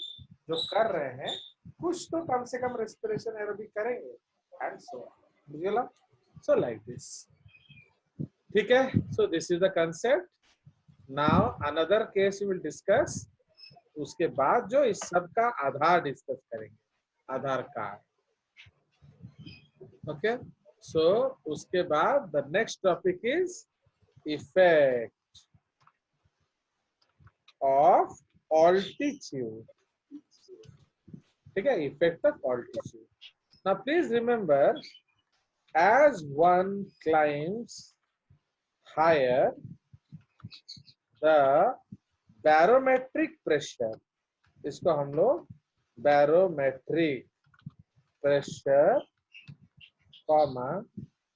जो कर रहे हैं, कुछ तो कम से कम रेस्पिरेशन एरोबिक करेंगे एंड सो लाइक दिस. ठीक है. So this is the concept. Now another case we will discuss. उसके बाद जो इस सब का आधार डिस्कस करेंगे, आधार कार्ड. ओके. सो उसके बाद the next topic is effect of altitude. ठीक है. Effect of altitude. Now please remember as one climbs higher, the barometric pressure, इसको हम लोग barometric pressure, comma,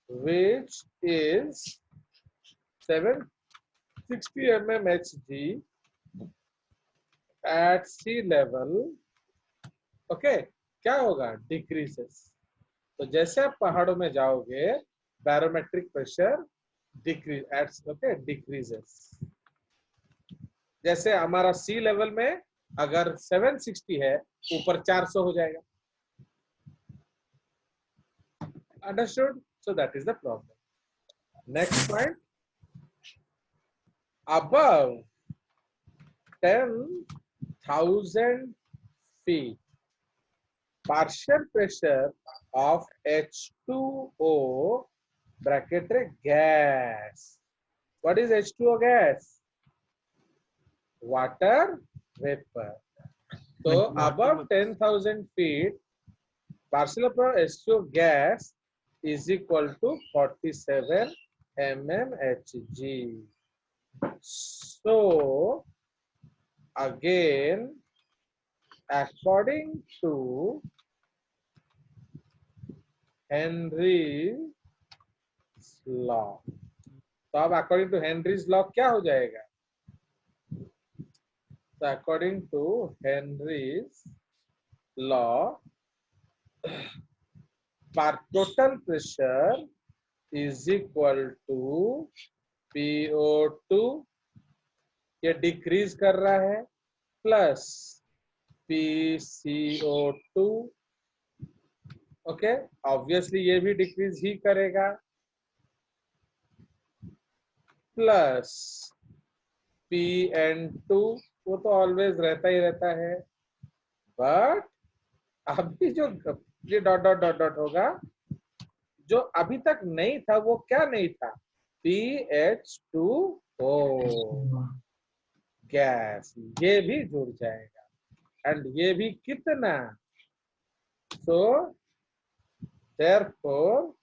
which is 760 mmHg at sea level, okay, क्या होगा? Decreases. तो जैसे आप पहाड़ों में जाओगे, barometric pressure decreases. जैसे हमारा सी लेवल में अगर 760 है, ऊपर 400 हो जाएगा. Understood? So that is the problem. Next point. Above 10,000 feet, partial pressure of H2O bracket gas. What is H2O gas? Water vapor. So above 10,000 feet, partial pressure of H2O gas is equal to 47 mmHg. So again, according to Henry's law, तो अब according to Henry's law क्या हो जाएगा? So according to Henry's law, total pressure is equal to PO2, ये decrease कर रहा है, plus PCO2, okay, obviously ये भी डिक्रीज ही करेगा, प्लस PN2, वो तो ऑलवेज रहता ही रहता है, बट अभी जो ये डॉट डॉट डॉट डॉट होगा, जो अभी तक नहीं था वो क्या नहीं था? PH2O गैस, ये भी जुड़ जाएगा, एंड ये भी कितना? सो therefore,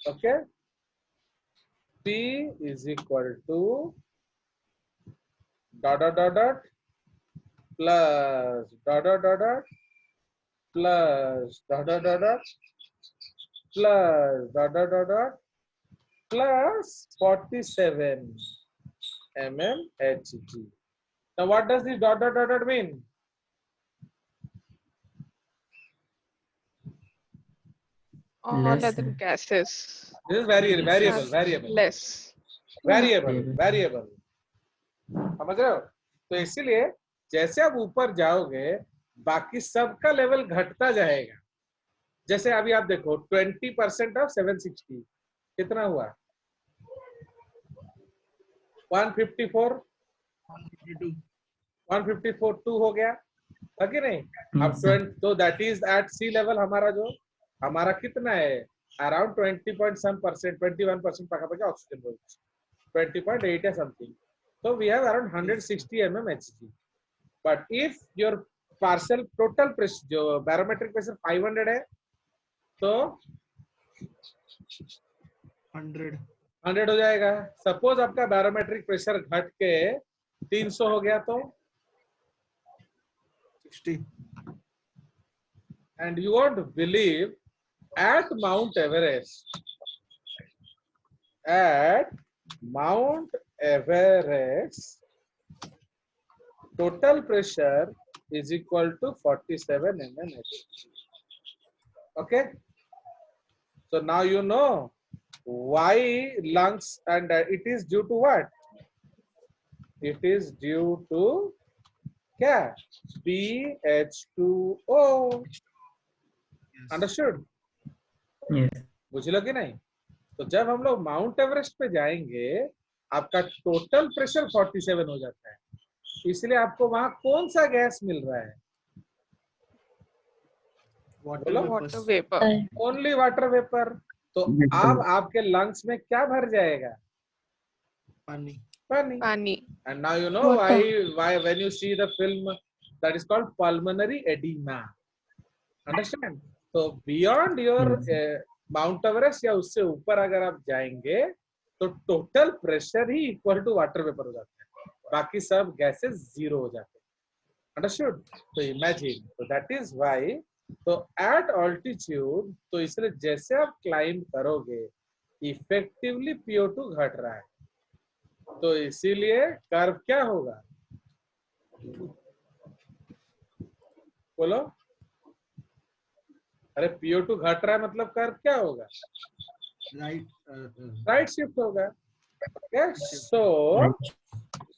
okay, P is equal to dot dot dot dot plus dot dot dot dot plus dot dot dot dot plus dot dot dot dot plus 47 mmHg. Now what does this dot dot dot dot mean? All Less, other sir. gases This is variable. less. Variable. समझ रहे हो? तो इसीलिए जैसे आप ऊपर जाओगे, बाकी सबका लेवल घटता जाएगा. जैसे अभी आप देखो 20% ऑफ 760 कितना हुआ? 154 2 हो गया, है कि नहीं? अब 20, तो that is at sea level. हमारा कितना है? अराउंड 20% 21% पाखापाखी ऑक्सीजन लेवल, 20.8 या something. So we have around 160 mmHg. But if your partial total pressure, जो barometric pressure 500 है, तो 100 हो जाएगा. सपोज आपका barometric pressure घट के 300 हो गया तो 60. And you won't believe, at Mount Everest, total pressure is equal to 47 mmHg. Okay, so now you know why lungs, and it is due to what? It is due to क्या? PH2O. Understood? Yes. बुझ लो कि नहीं? तो जब हम लोग mount Everest पे जाएंगे, आपका टोटल प्रेशर 47 हो जाता है. इसलिए आपको वहां कौन सा गैस मिल रहा है? Water vapor. Only water vapour. तो अब आपके लंग्स में क्या भर जाएगा? पानी. Pani. And now you know why when you see the film that is called pulmonary edema. Understand? तो beyond your Yes. Mount Everest या उससे ऊपर अगर आप जाएंगे तो टोटल प्रेशर ही इक्वल टू वाटर वेपर हो जाता है, बाकी सब गैसेस जीरो हो जाते हैं। अंडरस्टूड? तो इमेजिन, तो दैट इज व्हाई, तो एट ऑल्टीट्यूड, तो इसलिए जैसे आप क्लाइंब करोगे इफेक्टिवली PO2 घट रहा है, तो इसीलिए कर्व क्या होगा, बोलो। अरे PO2 घट रहा है मतलब कर्व क्या होगा, राइट राइट शिफ्ट होगा। Okay, so Right.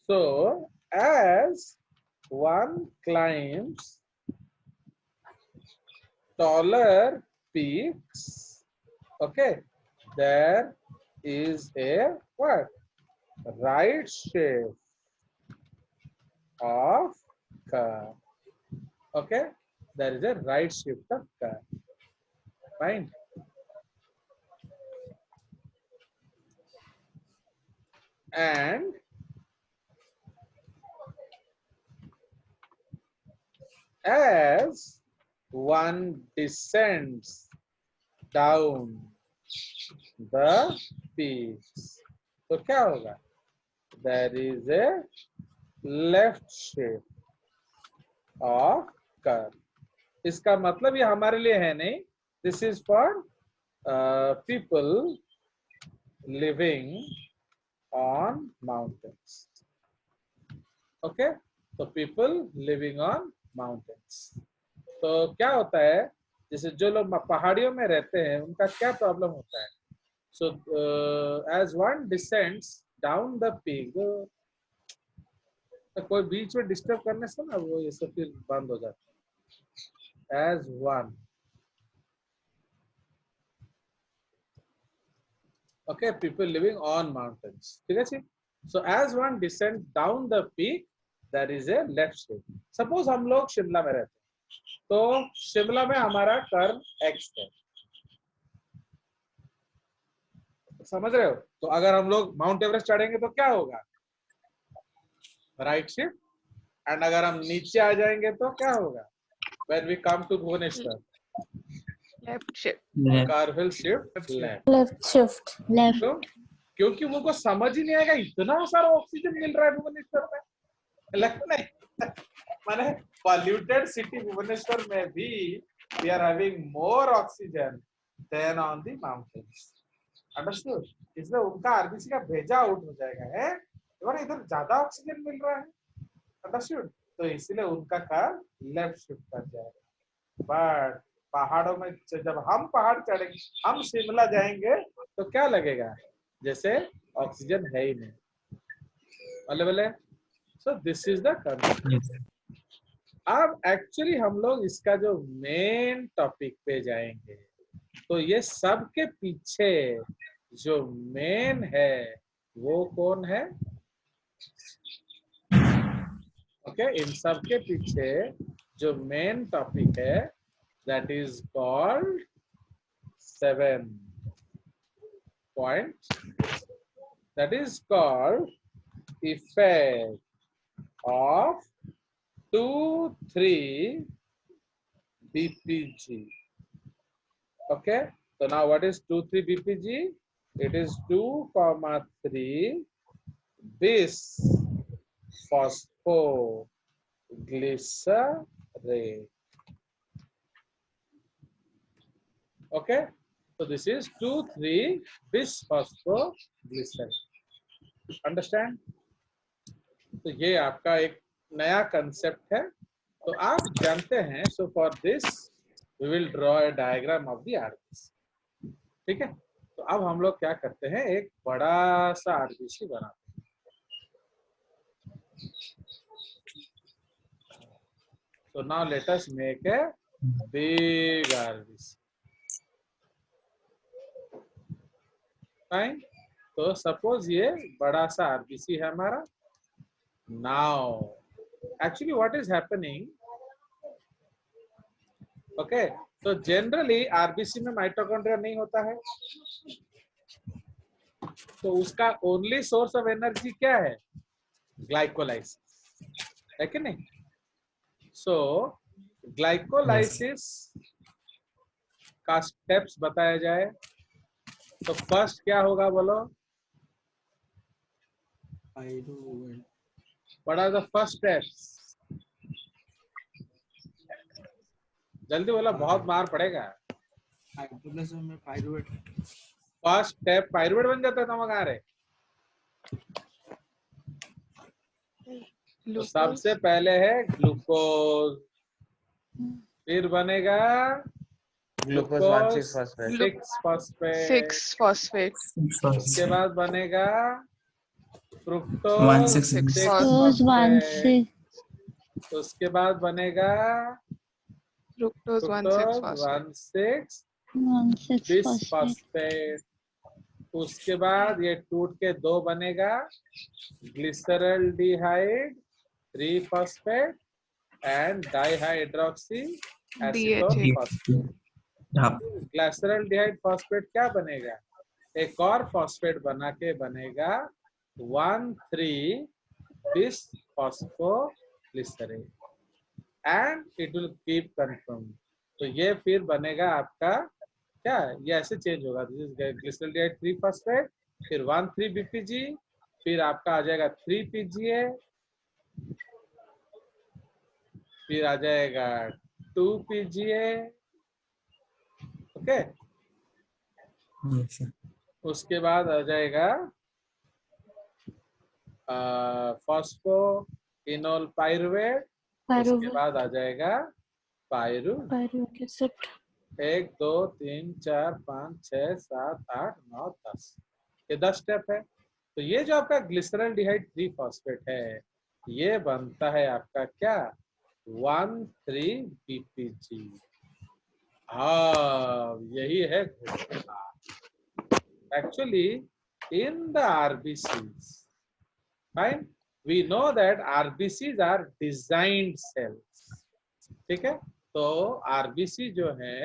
so as one climbs taller peaks, okay, there is a what, right shift of curve. Okay, there is a right shift of curve. Fine. And as one descends down the peaks, तो क्या होगा, there is a left shift of curve. इसका मतलब ये हमारे लिए है नहीं, this is for people living on mountains. Okay, so people living on mountains. तो क्या होता है, जैसे जो लोग पहाड़ियों में रहते हैं उनका क्या प्रॉब्लम होता है, so as one descends down the peak, तो कोई बीच में डिस्टर्ब करने से ना वो ये सब फिर बंद हो जाता है। as one, okay, people living on mountains, ठीक है जी। so as one descends down the peak, there is a left shift. suppose हम लोग शिमला में रहते हैं, तो शिमला में हमारा कर्व x है, समझ रहे हो। तो अगर हम लोग माउंट एवरेस्ट चढ़ेंगे तो क्या होगा, राइट शिफ्ट, एंड अगर हम नीचे आ जाएंगे तो क्या होगा, when we come to Bhubaneswar, Left shift. Yeah. Car will shift left. Left shift left क्यों? क्योंकि उनको समझ ही नहीं आएगा इतना सारा ऑक्सीजन मिल रहा है भुवनेश्वर में, लगता नहीं माने पॉल्यूटेड सिटी भुवनेश्वर में भी we are having more oxygen than on the mountains. Understood? इसलिए उनका आरबीसी का भेजा आउट हो जाएगा, है और इधर ज्यादा ऑक्सीजन मिल रहा है। अंडरस्टूड? तो इसलिए उनका कर्व लेफ्ट शिफ्ट कर जाएगा। बट पहाड़ों में जब हम पहाड़ चढ़ेंगे, हम शिमला जाएंगे तो क्या लगेगा, जैसे ऑक्सीजन है ही नहीं। बोले बोले, सो this is the concept. Yes. अब एक्चुअली हम लोग इसका जो मेन टॉपिक पे जाएंगे, तो ये सब के पीछे जो मेन है वो कौन है, ओके, इन सब के पीछे जो मेन टॉपिक है that is called 7 point, that is called effect of 2,3 BPG. Okay, so now what is 2,3 BPG? It is 2,3 bis phosphoglycerate. Okay, so this is 2,3 bis phosphoglycerate. Understand? तो ये आपका एक नया कंसेप्ट है, तो आप जानते हैं। So for this we will draw a diagram of the RBC, ठीक है। तो अब हम लोग क्या करते हैं, एक बड़ा सा आरबीसी बनाते हैं। So now let us make a big RBC. Fine. तो सपोज ये बड़ा सा आरबीसी है हमारा। Now, actually, what is happening? Okay, so generally RBC में माइटोकॉन्ड्रिया नहीं होता है, तो उसका ओनली सोर्स ऑफ एनर्जी क्या है, ग्लाइकोलाइसिस, है कि नहीं। सो ग्लाइकोलाइसिस का स्टेप्स बताया जाए तो फर्स्ट क्या होगा बोलो? Pyruvate what are the first steps? जल्दी बोलो, बहुत मार पड़ेगा। हाइड्रोलाइजेशन में पायरुवेट फर्स्ट स्टेप पायरुवेट बन जाता है तमगा रे। तो सबसे ग्लूकोज पहले है ग्लूकोज, फिर बनेगा glucose glucose 1,6-phosphate 6 phosphate, 6 phosphate उसके बाद बनेगा फ्रुक्टोज 1,6 6 6 phosphate फॉस्फेट, उसके बाद बनेगा fructose 1 6 fructose phosphate 1,6 bis phosphate, उसके बाद ये टूट के दो बनेगा glyceraldehyde 3 phosphate and dihydroxy acetone DHA phosphate. हाँ ग्लिसरल्डिहाइड फॉस्फेट क्या बनेगा? एक और फॉस्फेट बना के बनेगा 1,3 बिस phosphoglycerate and it will keep confirm. तो ये फिर बनेगा आपका क्या, ये ऐसे चेंज होगा, ग्लिसरल्डिहाइड 3 फॉस्फेट, फिर 1,3 बीपीजी, फिर आपका आ जाएगा 3 पीजीए, फिर आ जाएगा 2 पीजीए। ओके, उसके बाद आ जाएगा फॉस्फो इनोल पायरुवेट, उसके बाद आ जाएगा पायरु। 1 2 3 4 5 6 7 8 9 10, ये 10 स्टेप है। तो ये जो आपका ग्लिसरल्डिहाइड 3 फॉस्फेट है, ये बनता है आपका क्या, 1,3 बीपीजी। हाँ, यही है घोषणा। Actually, in the RBCs, fine, we know that RBCs are designed cells. ठीक है, तो RBC जो है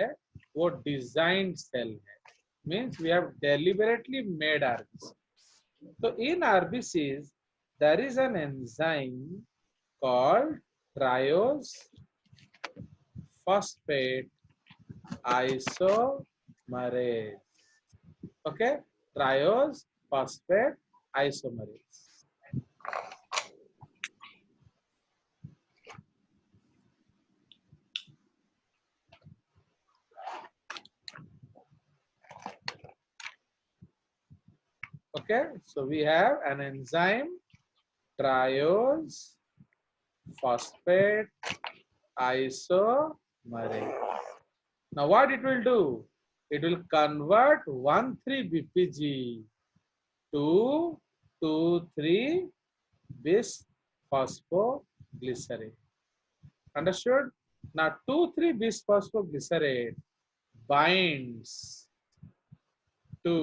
वो डिजाइंड सेल है, means we have deliberately made RBC. तो in RBCs there is an enzyme called triose phosphate isomerase. Okay, triose phosphate isomerase. Okay, so we have an enzyme triose phosphate isomerase. Now what it will do? It will convert 1,3 BPG to 2,3 bis phosphoglycerate. Understood? Now 2,3 bis phosphoglycerate binds to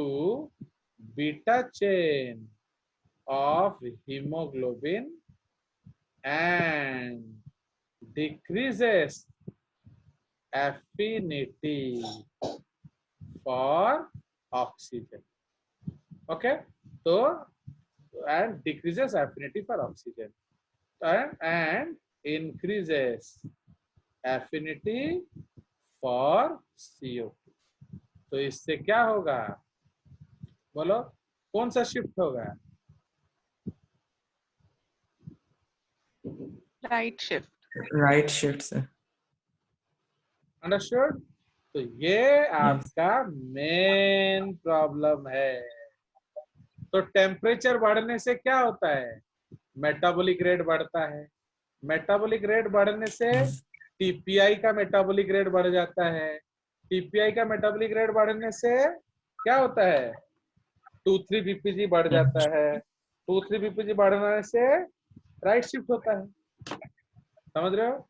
beta chain of hemoglobin and decreases affinity for oxygen. Okay, so and decreases affinity for oxygen and increases affinity for CO2. तो इससे क्या होगा बोलो, कौन सा shift होगा? right shift sir. Understood? तो ये आपका मेन प्रॉब्लम है। तो टेम्परेचर बढ़ने से क्या होता है? मेटाबॉलिक रेट बढ़ता है। मेटाबॉलिक रेट बढ़ने से टीपीआई का मेटाबॉलिक रेट बढ़ जाता है। टीपीआई का मेटाबॉलिक रेट बढ़ने से क्या होता है? 2,3 बीपीजी बढ़ जाता है। 2,3 बीपीजी बढ़ने से राइट शिफ्ट होता है। समझ रहे हो?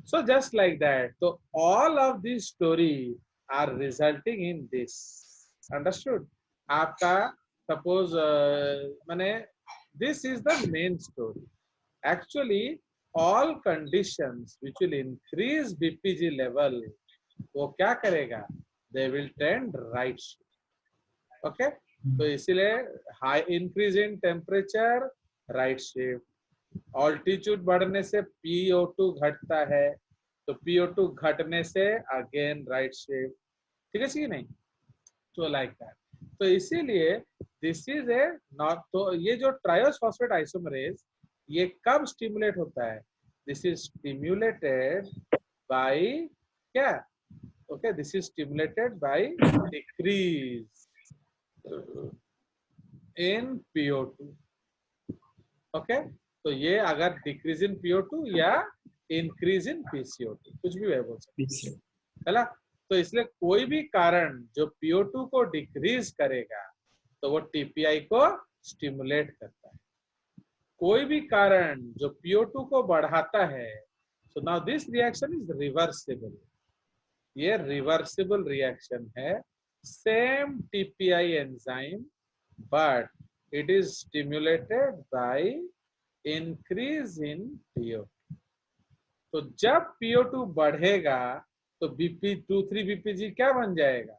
So just like that, so all of these stories are resulting in this. Understood? आपका suppose माने this is the main story. Actually, all conditions which will increase BPG level, वो क्या करेगा? They will tend right shift. Okay? तो इसीलिए high increase in temperature, right shift. Altitude बढ़ने से PO2 घटता है, तो PO2 घटने से अगेन राइट शिफ्ट, ठीक है कि नहीं? तो लाइक दैट। तो इसीलिए दिस इज ए नॉट, तो ये जो ट्रायोस फॉस्फेट आइसोमरेज ये कब स्टिमुलेट होता है? दिस इज स्टिमुलेटेड बाय क्या? Okay, this is stimulated by decrease in PO2। Okay, तो ये अगर डिक्रीज इन PO2 या इंक्रीज इन PCO2 कुछ भी बोल सकते हैं, है ना? तो इसलिए कोई भी कारण जो PO2 को डिक्रीज करेगा तो वो TPI को स्टिमुलेट करता है। कोई भी कारण जो PO2 को बढ़ाता है, so now this reaction is reversible. ये रिवर्सिबल रिएक्शन है, same TPI enzyme, but it is stimulated by increase in PO2। तो जब PO2 बढ़ेगा तो BP23 BPG क्या बन जाएगा?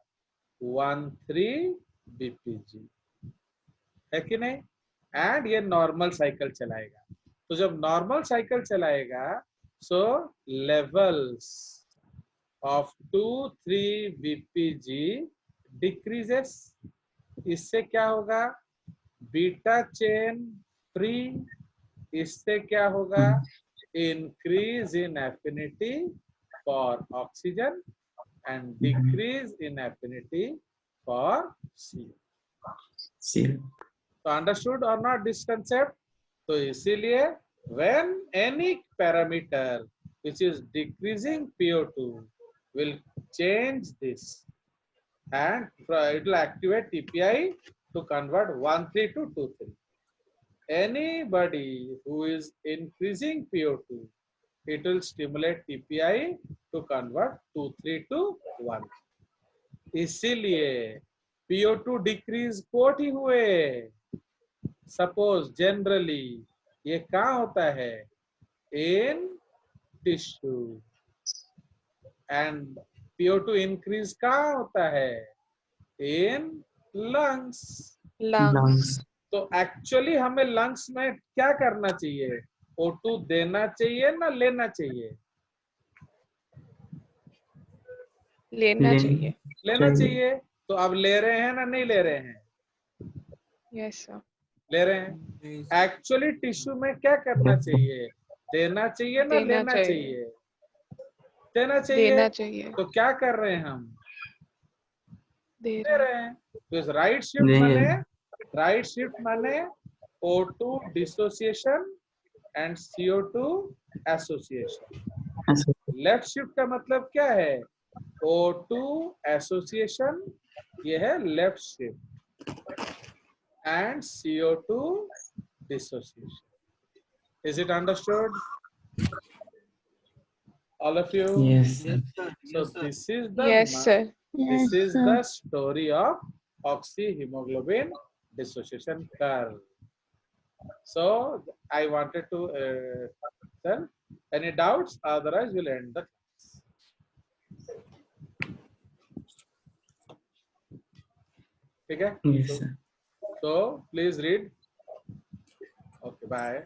13 BPG, है कि नहीं? एंड ये नॉर्मल साइकिल चलाएगा। तो जब नॉर्मल साइकिल चलाएगा so levels of 2-3 BPG decreases. इससे क्या होगा? Beta chain free. इससे क्या होगा? Increase in affinity for oxygen and decrease in affinity for CO. So understood or not this concept? तो इसीलिए when any parameter which is decreasing PO2 will change this and it will activate TPI to convert 13 to 23. Anybody who is increasing PO2, it will stimulate TPI to convert 23 to 1. इसीलिए PO2 decrease coat ही हुए। Suppose generally ये कहाँ होता है? In tissue. And PO2 increase कहाँ होता है? In lungs. lungs. तो एक्चुअली हमें लंग्स में क्या करना चाहिए? O2 देना चाहिए ना लेना चाहिए? लेना चाहिए. लेना चाहिए। तो अब ले रहे हैं ना नहीं ले रहे हैं? Yes sir. ले रहे हैं। एक्चुअली टिश्यू में क्या करना चाहिए? देना चाहिए ना देना लेना चाहिए. चाहिए? देना चाहिए। देना चाहिए. तो क्या कर रहे हैं हम? दे दे रहे. रहे हैं। तो इस राइट शिफ्ट माने O2 dissociation and CO2 association. Left shift का मतलब क्या है? O2 एसोसिएशन, ये है left shift, and CO2 dissociation. Is it understood? All of you? Yes, sir. Yes, sir. So Yes, sir. this is the Yes sir. this is the story of oxyhemoglobin dissociation curve. So I wanted to tell any doubts, otherwise we'll end the class. Okay? Yes, sir. So please read. Okay, bye.